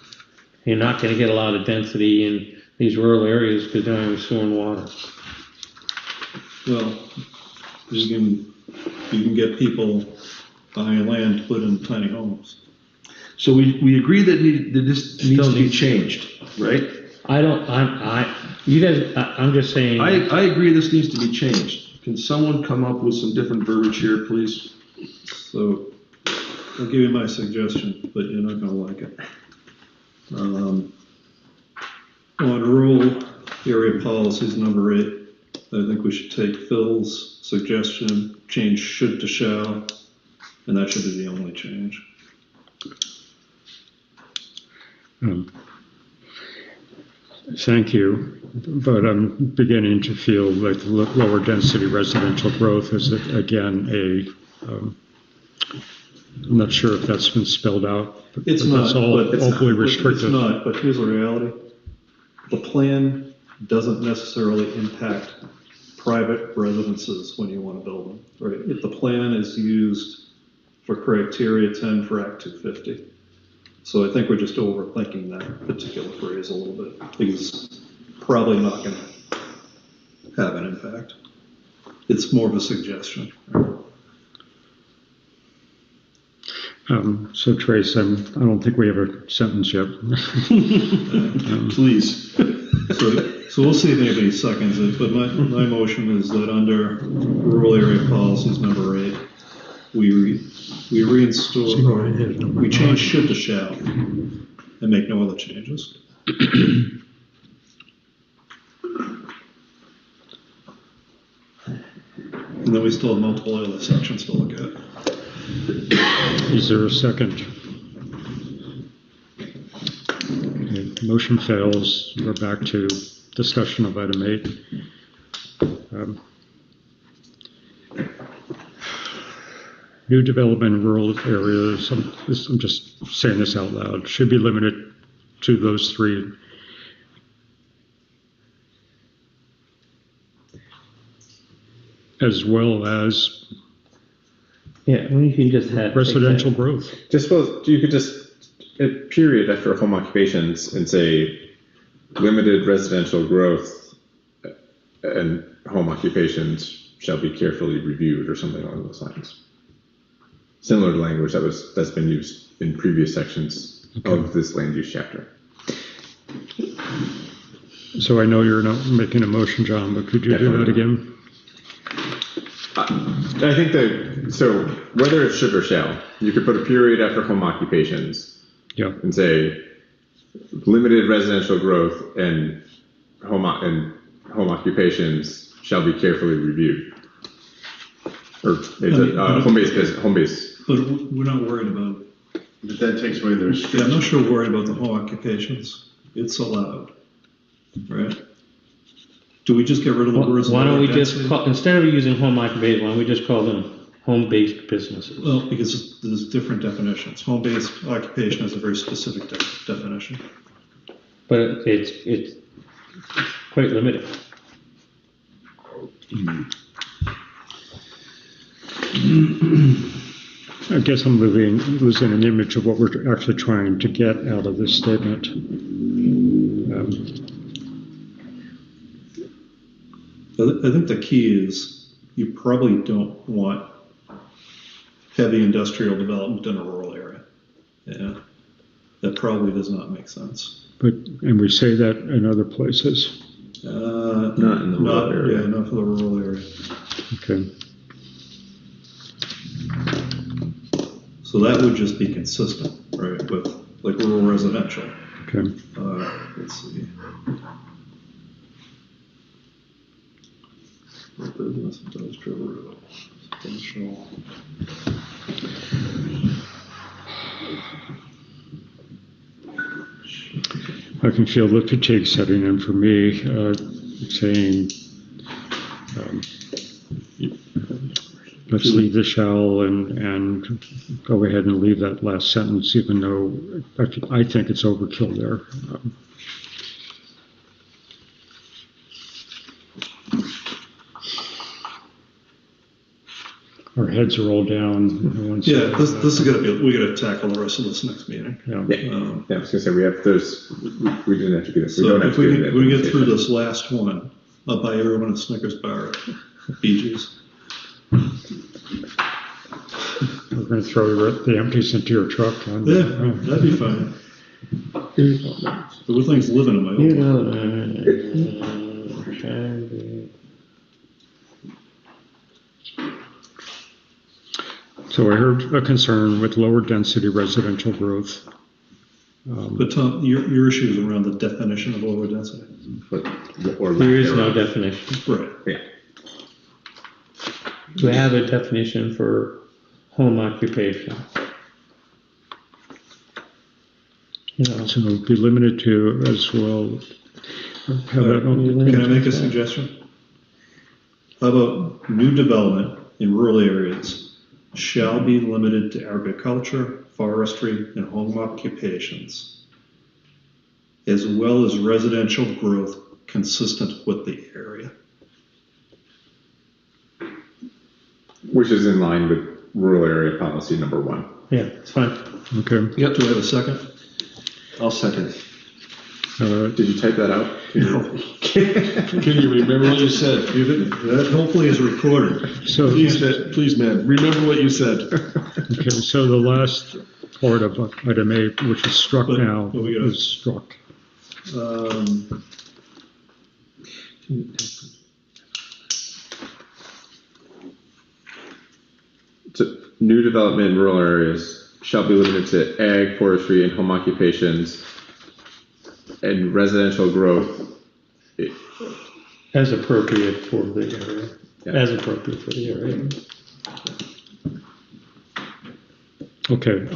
You're not going to get a lot of density in these rural areas because they don't have sewer and water. Well, you can get people buying land to put in tiny homes. So we agree that this needs to be changed, right? I'm just saying. I agree this needs to be changed. Can someone come up with some different verbiage here, please? So I'll give you my suggestion, but you're not gonna like it. On rural area policies number 8, I think we should take Phil's suggestion, change should to shall, and that should be the only change. Thank you, but I'm beginning to feel like the lower density residential growth is again I'm not sure if that's been spelled out. But It's that's not, all but it's awfully not, restrictive. it's not, but here's the reality. The plan doesn't necessarily impact private residences when you want to build them, right? If the plan is used for criteria 10 for Act 250. So I think we're just overthinking that particular phrase a little bit, because it's probably not going to have an impact. It's more of a suggestion. So Trace, I don't think we have a sentence yet. Please. So we'll see if anybody seconds it, but my motion is that under rural area policies number 8, we reinstore, we change should to shall and make no other changes. And then we still have multiple other sections to look at. Is there a second? Okay, motion fails. We're back to discussion of item 8. New development in rural areas, I'm just saying this out loud, should be limited to those 3. As well as Yeah, well, you can just have residential growth. Just suppose you could just a period after home occupations and say limited residential growth and home occupations shall be carefully reviewed or something along those lines. Similar to language that's been used in previous sections of this land use chapter. So I know you're not making a motion, John, but could you do that again? I think so whether it's should or shall, you could put a period after home occupations. Yeah. And say limited residential growth and home occupations shall be carefully reviewed. Or home base. But we're not worried about it. But that takes away the Yeah, I'm restriction. not sure worried about the home occupations. It's allowed, right? Do we just get rid of the words? Why don't we lower just density? call, instead of using home occupation, why don't we just call them home-based businesses? Well, because there's different definitions. Home-based occupation has a very specific definition. But it's quite limited. I guess I'm losing an image of what we're actually trying to get out of this statement. I think the key is you probably don't want heavy industrial development in a rural area. Yeah, that probably does not make sense. And we say that in other places. Not in the rural area. Yeah, not for the rural area. Okay. So that would just be consistent, right, with like rural residential. Okay. Let's see. Business, industrial, rural, residential. I can feel the fatigue setting in for me, saying let's leave the shall and go ahead and leave that last sentence, even though I think it's overkill there. Our heads are all down. Yeah, this is gonna be, we gotta tackle the rest of this next meeting. Yeah. Yeah, I was gonna say, we didn't have to get it. We So don't have if to we get it. can get through this last one, I'll buy everyone a Snickers bar at BG's. We're going to throw the empties into your truck. Yeah, that'd be fine. The good thing's living in my own. So I heard a concern with lower density residential growth. But Tom, your issue is around the definition of lower density. There is no definition. Right. Yeah. We have a definition for home occupation. So it would be limited to as well. Can I make a suggestion? How about new development in rural areas shall be limited to agriculture, forestry, and home occupations, as well as residential growth consistent with the area. Which is in line with rural area policy number 1. Yeah, it's fine. Okay. Yep. Do I have a second? I'll second. Did you type that out? No. Can you remember what you said? That hopefully is recorded. So, Please, man, remember what you said. okay, so the last part of item 8, which is struck But- now, but we gotta- is struck. So, new development in rural areas shall be limited to ag, forestry, and home occupations, and residential growth. As appropriate for the area. Yeah. As appropriate for the area. Okay,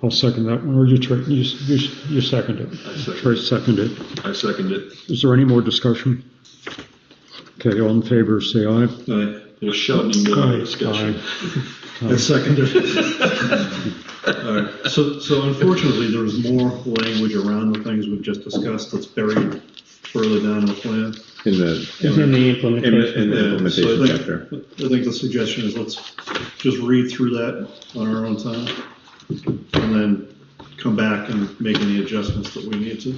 I'll second that one, or you second it. Troy seconded. I second it. Is there any more discussion? Okay, all in favor, say aye. There shall be no discussion. I second it. All right. So unfortunately, there was more language around the things we've just discussed that's buried further down in the plan. In the It's in the implementation. in the So implementation I chapter. think the suggestion is let's just read through that on our own time, and then come back and make any adjustments that we need to.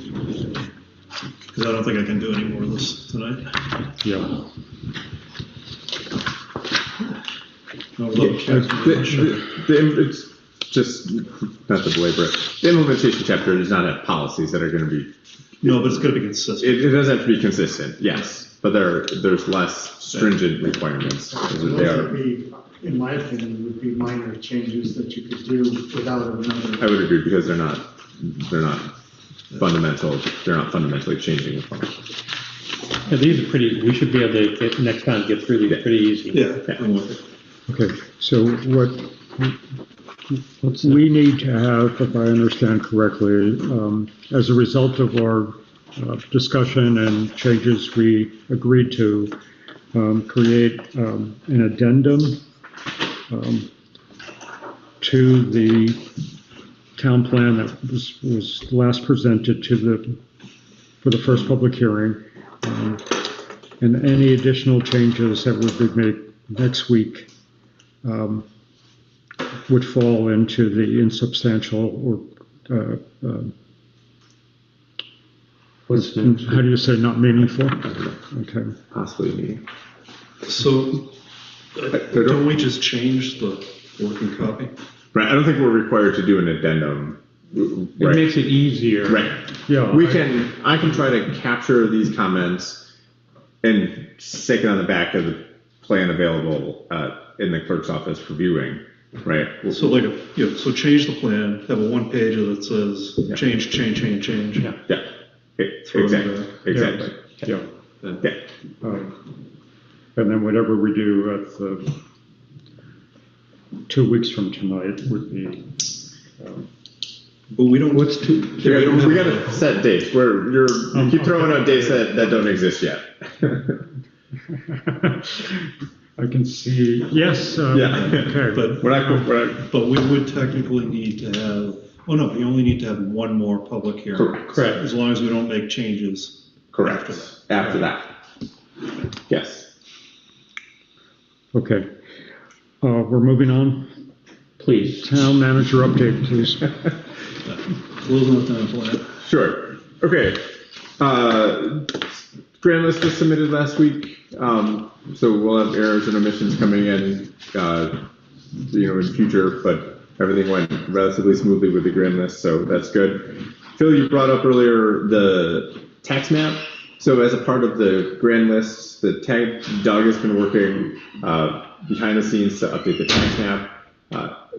Because I don't think I can do any more of this tonight. Yeah. It's just not to belabor it. The implementation chapter does not have policies that are going to be. No, but it's going to be consistent. It does have to be consistent, yes, but there's less stringent requirements. Those They would are. be, in my opinion, would be minor changes that you could do without another. I would agree because they're not fundamental. They're not fundamentally changing the plan. Yeah, these are pretty, we should be able to get, next time, get through these pretty easy. Yeah. I'm with it. Okay, so what we need to have, if I understand correctly, as a result of our discussion and changes we agreed to, create an addendum to the town plan that was last presented for the first public hearing, and any additional changes that would be made next week would fall into the insubstantial or What's next? how do you say not meaningful? Okay. Possibly me. So, don't we just change the working copy? Right. I don't think we're required to do an addendum. It Right. makes it easier. Right. Yeah. I can try to capture these comments and stick it on the back of the plan available in the clerk's office for viewing, right? So so change the plan, have a one pager that says change. Yeah. Yeah. Throw it Exactly. Yeah. Yeah. And then whatever we do at 2 weeks from tonight would be. But we don't. What's two? We got to set dates. You keep throwing out dates that don't exist yet. I can see, yes. Yeah. Okay. But, When I, but we would technically need to have, oh no, we only need to have one more public hearing. correct, As long as we don't make changes. correct, after that. Yes. Okay. We're moving on. Please. Town manager update, please. Closing the town plan. Sure. Okay. Grand list was submitted last week, so we'll have errors and omissions coming in, in future, but everything went relatively smoothly with the grand list, so that's good. Phil, you brought up earlier the tax map. So as a part of the grand list, Doug has been working behind the scenes to update the tax map.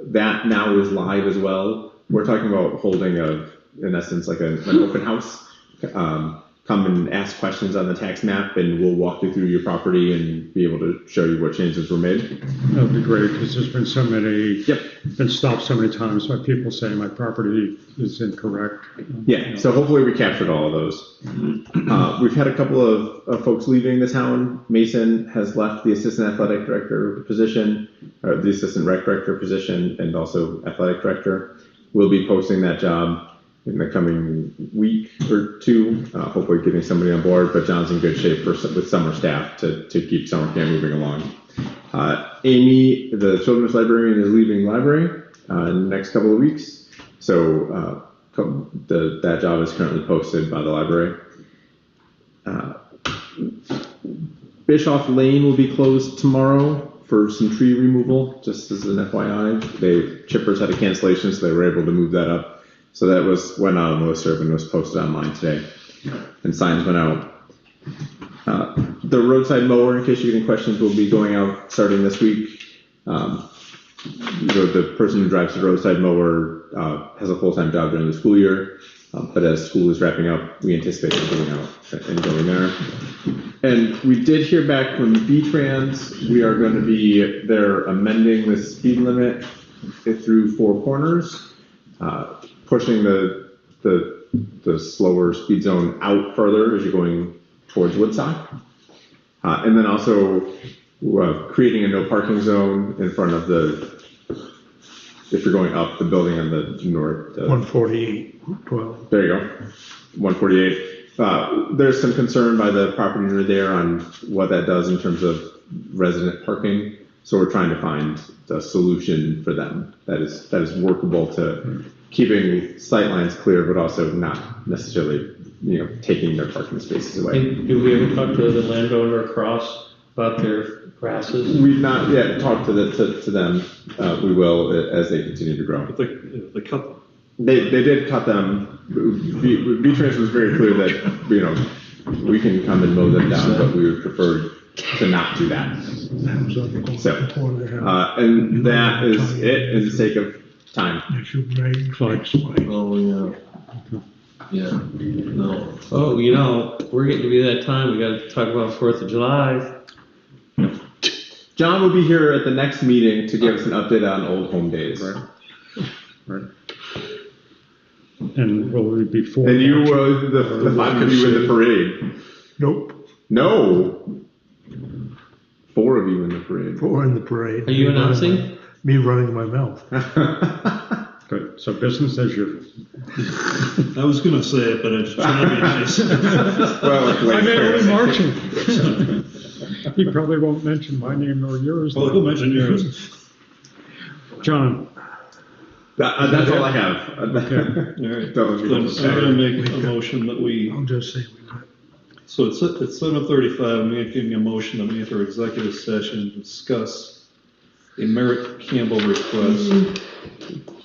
That now is live as well. We're talking about holding in essence, like an open house. Come and ask questions on the tax map, and we'll walk you through your property and be able to show you what changes were made. That would be great, because there's been so many, Yep. been stopped so many times by people saying my property is incorrect. Yeah, so hopefully we captured all of those. We've had a couple of folks leaving the town. Mason has left the assistant athletic director position, or the assistant rec director position, and also athletic director. We'll be posting that job in the coming week or two, hopefully getting somebody on board, but John's in good shape with summer staff to keep summer camp moving along. Amy, the children's librarian, is leaving the library in the next couple of weeks, so that job is currently posted by the library. Bischoff Lane will be closed tomorrow for some tree removal, just as an FYI. Chippers had a cancellation, so they were able to move that up. So that went out on the listserv and was posted online today, and signs went out. The roadside mower, in case you get any questions, will be going out starting this week. The person who drives the roadside mower has a full-time job during the school year, but as school is wrapping up, we anticipate them going out and going there. And we did hear back from V-Trans. We are going to be there amending the speed limit through Four Corners. Pushing the slower speed zone out further as you're going towards Woodstock. And then also creating a no parking zone in front of if you're going up the building on the north. 148, 12. There you go, 148. There's some concern by the property owner there on what that does in terms of resident parking. So we're trying to find the solution for them that is workable to keeping sight lines clear, but also not necessarily, taking their parking spaces away. And do we ever talk to the landowner across about their grasses? We've not yet talked to them. We will as they continue to grow. But they cut them. They did cut them. V-Trans was very clear that, we can come and mow them down, but we would prefer to not do that. So, and that is it in the sake of time. Oh, yeah. Yeah, no. Oh, we're getting to be that time. We got to talk about 4th of July. John will be here at the next meeting to give us an update on Old Home Days. Right. And will it be four? And you, the 5 of you in the parade. Nope, No. 4 of you in the parade. 4 in the parade. Are you announcing? Me running my mouth. Good, so business as usual. I was gonna say it, but I was trying to be nice. Well, I'm only marching. He probably won't mention my name or yours. Well, he'll mention yours. John. That's all I have. All right, Don't then I'm gonna make a motion that we, I'll just say we got. so it's 7:35, I'm gonna give you a motion that we enter executive session to discuss a Merritt Campbell request.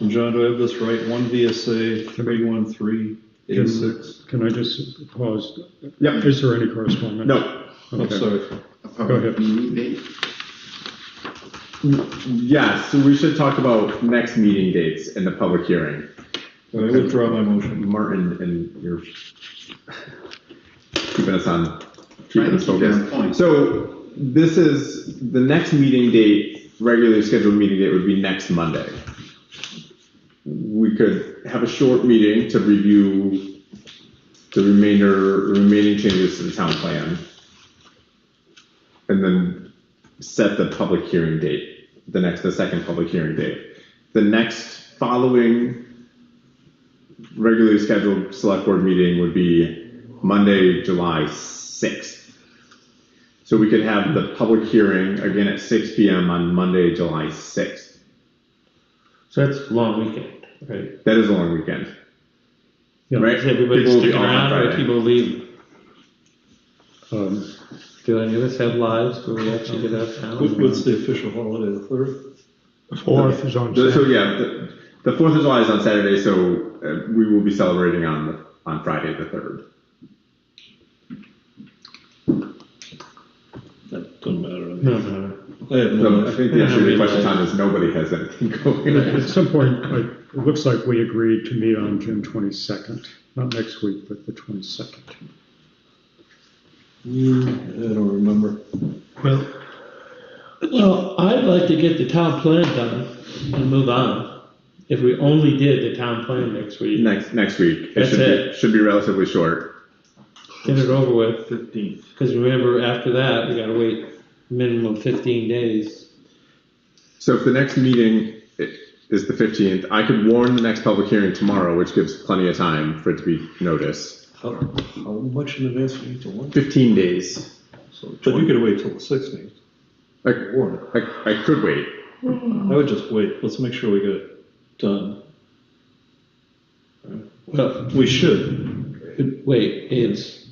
And John, do I have this right? 1 VSA 31386. Can I just pause? Yep. Is there any correspondence? No. I'm Okay. sorry. Go ahead. Yes, so we should talk about next meeting dates and the public hearing. I withdraw my motion. Martin, and you're keeping us Trying to keep it on point. So this is the next meeting date, regularly scheduled meeting date would be next Monday. We could have a short meeting to review the remaining changes to the town plan. And then set the public hearing date, the second public hearing date. The next following regularly scheduled select board meeting would be Monday, July 6th. So we could have the public hearing again at 6 p.m. on Monday, July 6th. So that's a long weekend, right? That is a long weekend. Yeah. Right? Is everybody People will be sticking off on around or Friday. people leave? Um, Do any of us have lives where we actually get out of town? What's the official holiday, the 3rd? The 4th is on So Saturday. yeah, the 4th of July is on Saturday, so we will be celebrating on Friday the 3rd. That doesn't matter. I mean, No. I have So no, I think the answer to the question, Tom, is nobody has anything going on. At some point, it looks like we agreed to meet on June 22nd, not next week, but the 22nd. I don't remember. Well, I'd like to get the town plan done and move on. If we only did the town plan next week, Next week. That's Should be relatively short. get it over with. 15th. Because remember, after that, we gotta wait minimum 15 days. So if the next meeting is the 15th, I could warn the next public hearing tomorrow, which gives plenty of time for it to be noticed. How much in advance do you need to warn? 15 days. So, but you could wait till the 16th. Warn it. I could wait. I would just wait. Let's make sure we get it done. Well, We should. wait, it's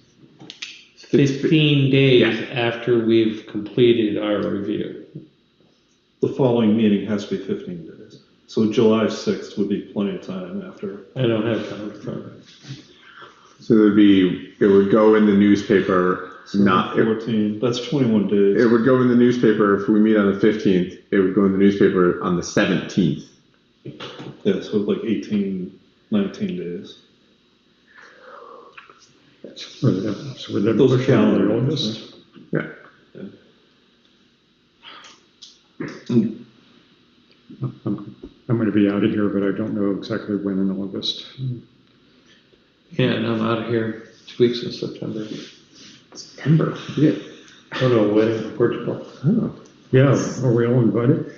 15 days Yeah. after we've completed our review. The following meeting has to be 15 days. So July 6th would be plenty of time after. I don't have time in front of me. So it would go in the newspaper, not, it 14, that's 21 days. would go in the newspaper if we meet on the 15th, it would go in the newspaper on the 17th. Yeah, so like 18, 19 days. So we're then Those are pushing on calendar August. Yeah. I'm going to be out of here, but I don't know exactly when in August. Yeah, and I'm out of here 2 weeks in September. September. Yeah. Oh no, wedding in Portugal. Oh. Yeah, are we all invited?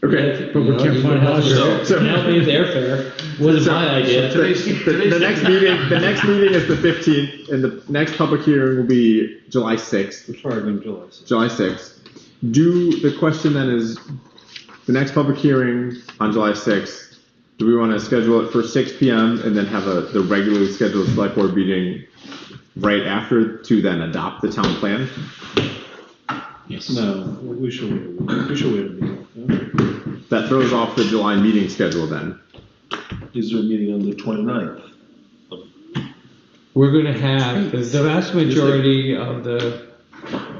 Okay. But we can't find houses. So- Help me with airfare. Wasn't my idea. The next meeting is the 15th, and the next public hearing will be July 6th. We're targeting July 6th. July 6th. The question then is, the next public hearing on July 6th, do we want to schedule it for 6 p.m. and then have the regularly scheduled select board meeting right after to then adopt the town plan? Yes. No, we should wait. We should wait a meeting. Yeah. That throws off the July meeting schedule then. Is there a meeting on the 29th? We're gonna have, the vast majority of the,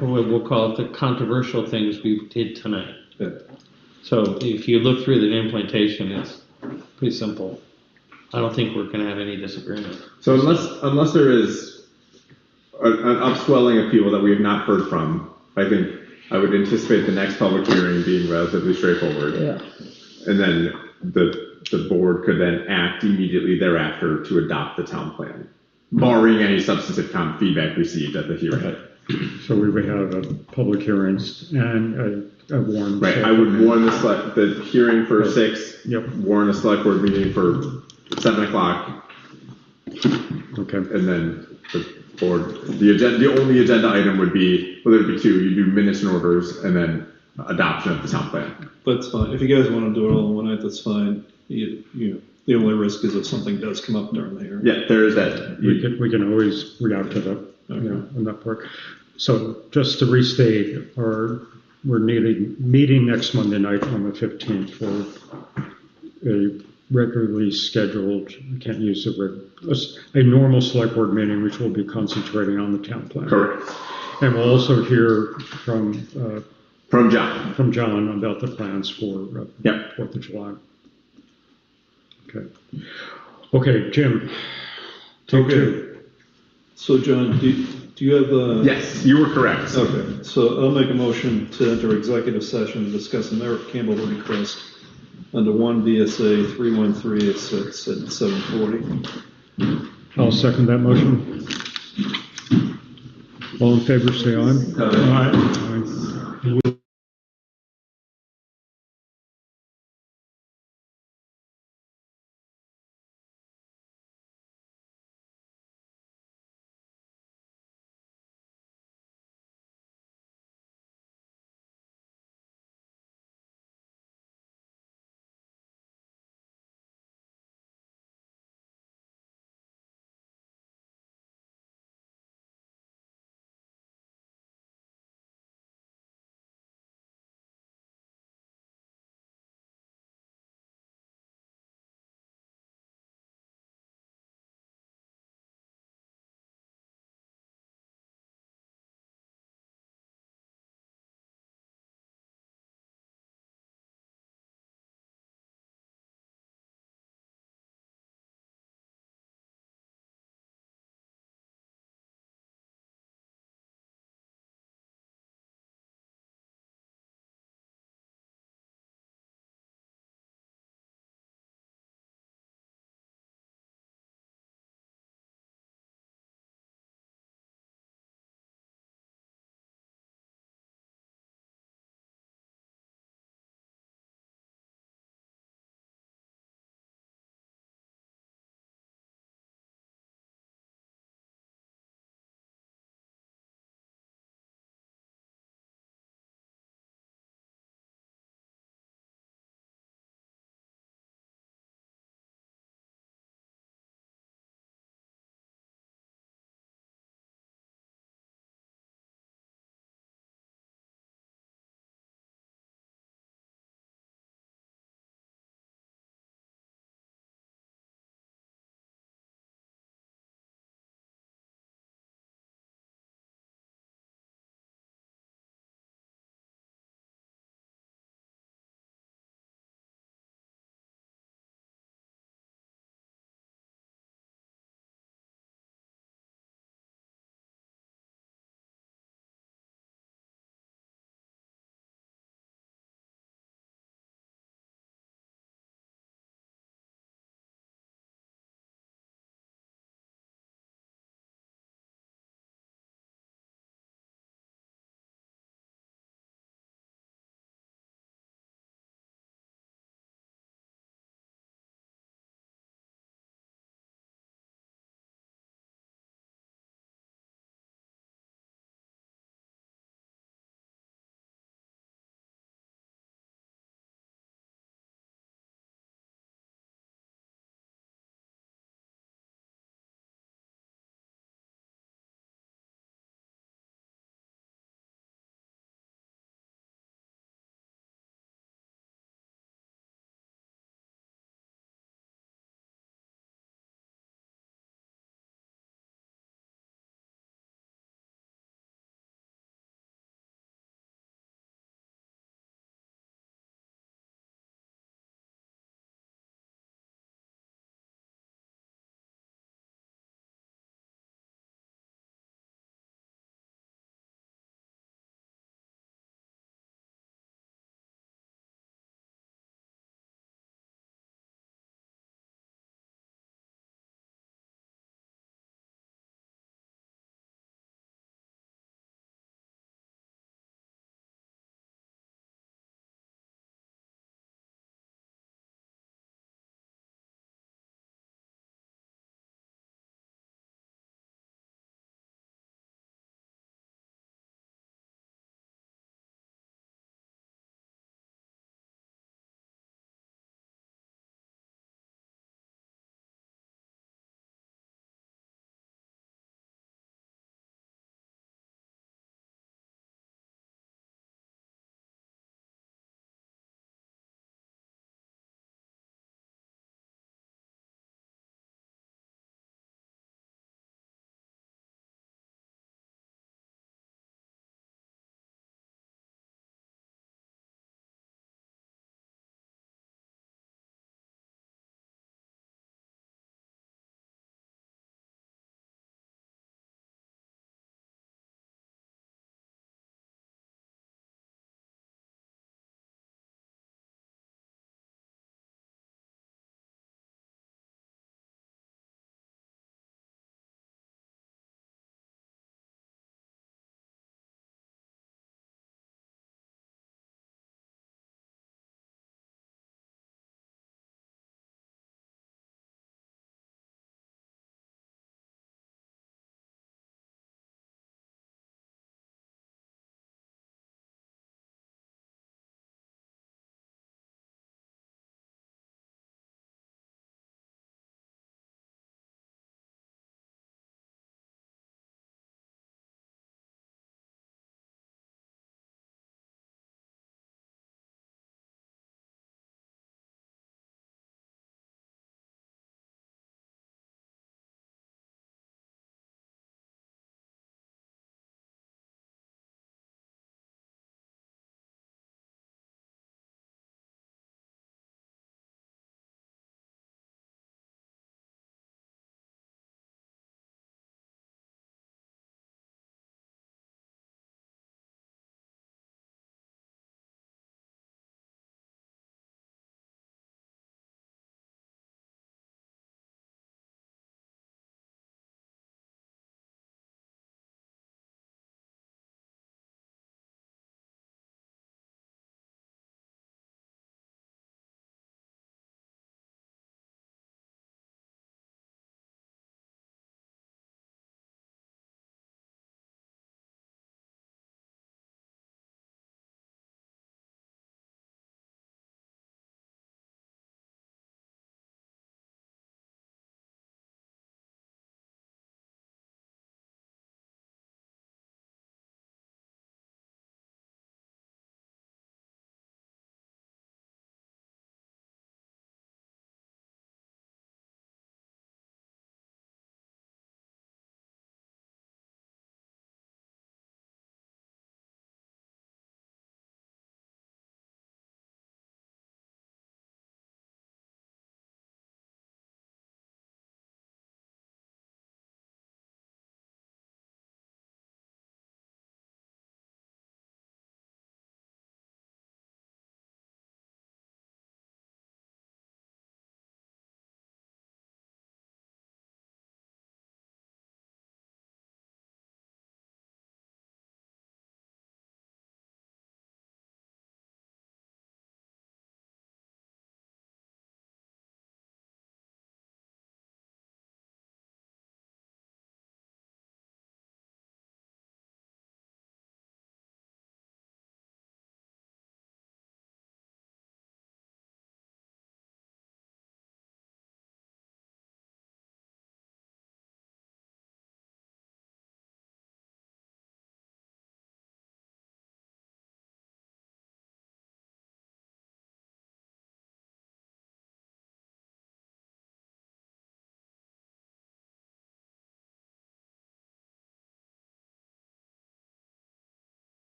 we'll call it the controversial things we did tonight. Yeah. So if you look through the implementation, it's pretty simple. I don't think we're gonna have any disagreement. So unless there is an upswelling of people that we have not heard from, I think I would anticipate the next public hearing being relatively straightforward. Yeah. And then the board could then act immediately thereafter to adopt the town plan, barring any substantive feedback received at the hearing. So we would have a public hearings and a warrant. Right, I would warn the hearing for 6, Yep. warn a select board meeting for 7 o'clock, Okay. and then the board, the only agenda item would be, well, there'd be 2, you do minutes and orders, and then adoption of the town plan. That's fine. If you guys want to do it all in one night, that's fine. The only risk is if something does come up during the hearing. Yeah, there is that. We can always react to that, on that part. So just to restate, we're meeting next Monday night on the 15th for a regularly scheduled, I can't use the word, a normal select board meeting, which will be concentrating on the town plan. Correct. And we'll also hear from John. about the plans for Yep. 4th of July. Okay, Jim. Take 2. So John, do you have Yes, you were correct. Okay, so I'll make a motion to enter executive session to discuss the Merritt Campbell request under 1 VSA 31386 at 7:40. I'll second that motion. All in favor, say aye. Aye. Aye.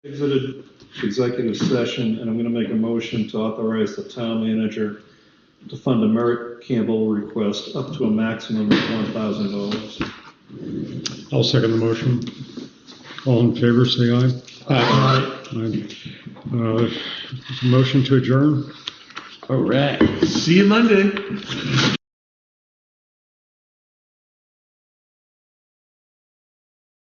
Exited executive session, and I'm gonna make a motion to authorize the town manager to fund a Merritt Campbell request up to a maximum of $1,000. I'll second the motion. All in favor, say aye. Aye. Motion to adjourn? All right. See you Monday.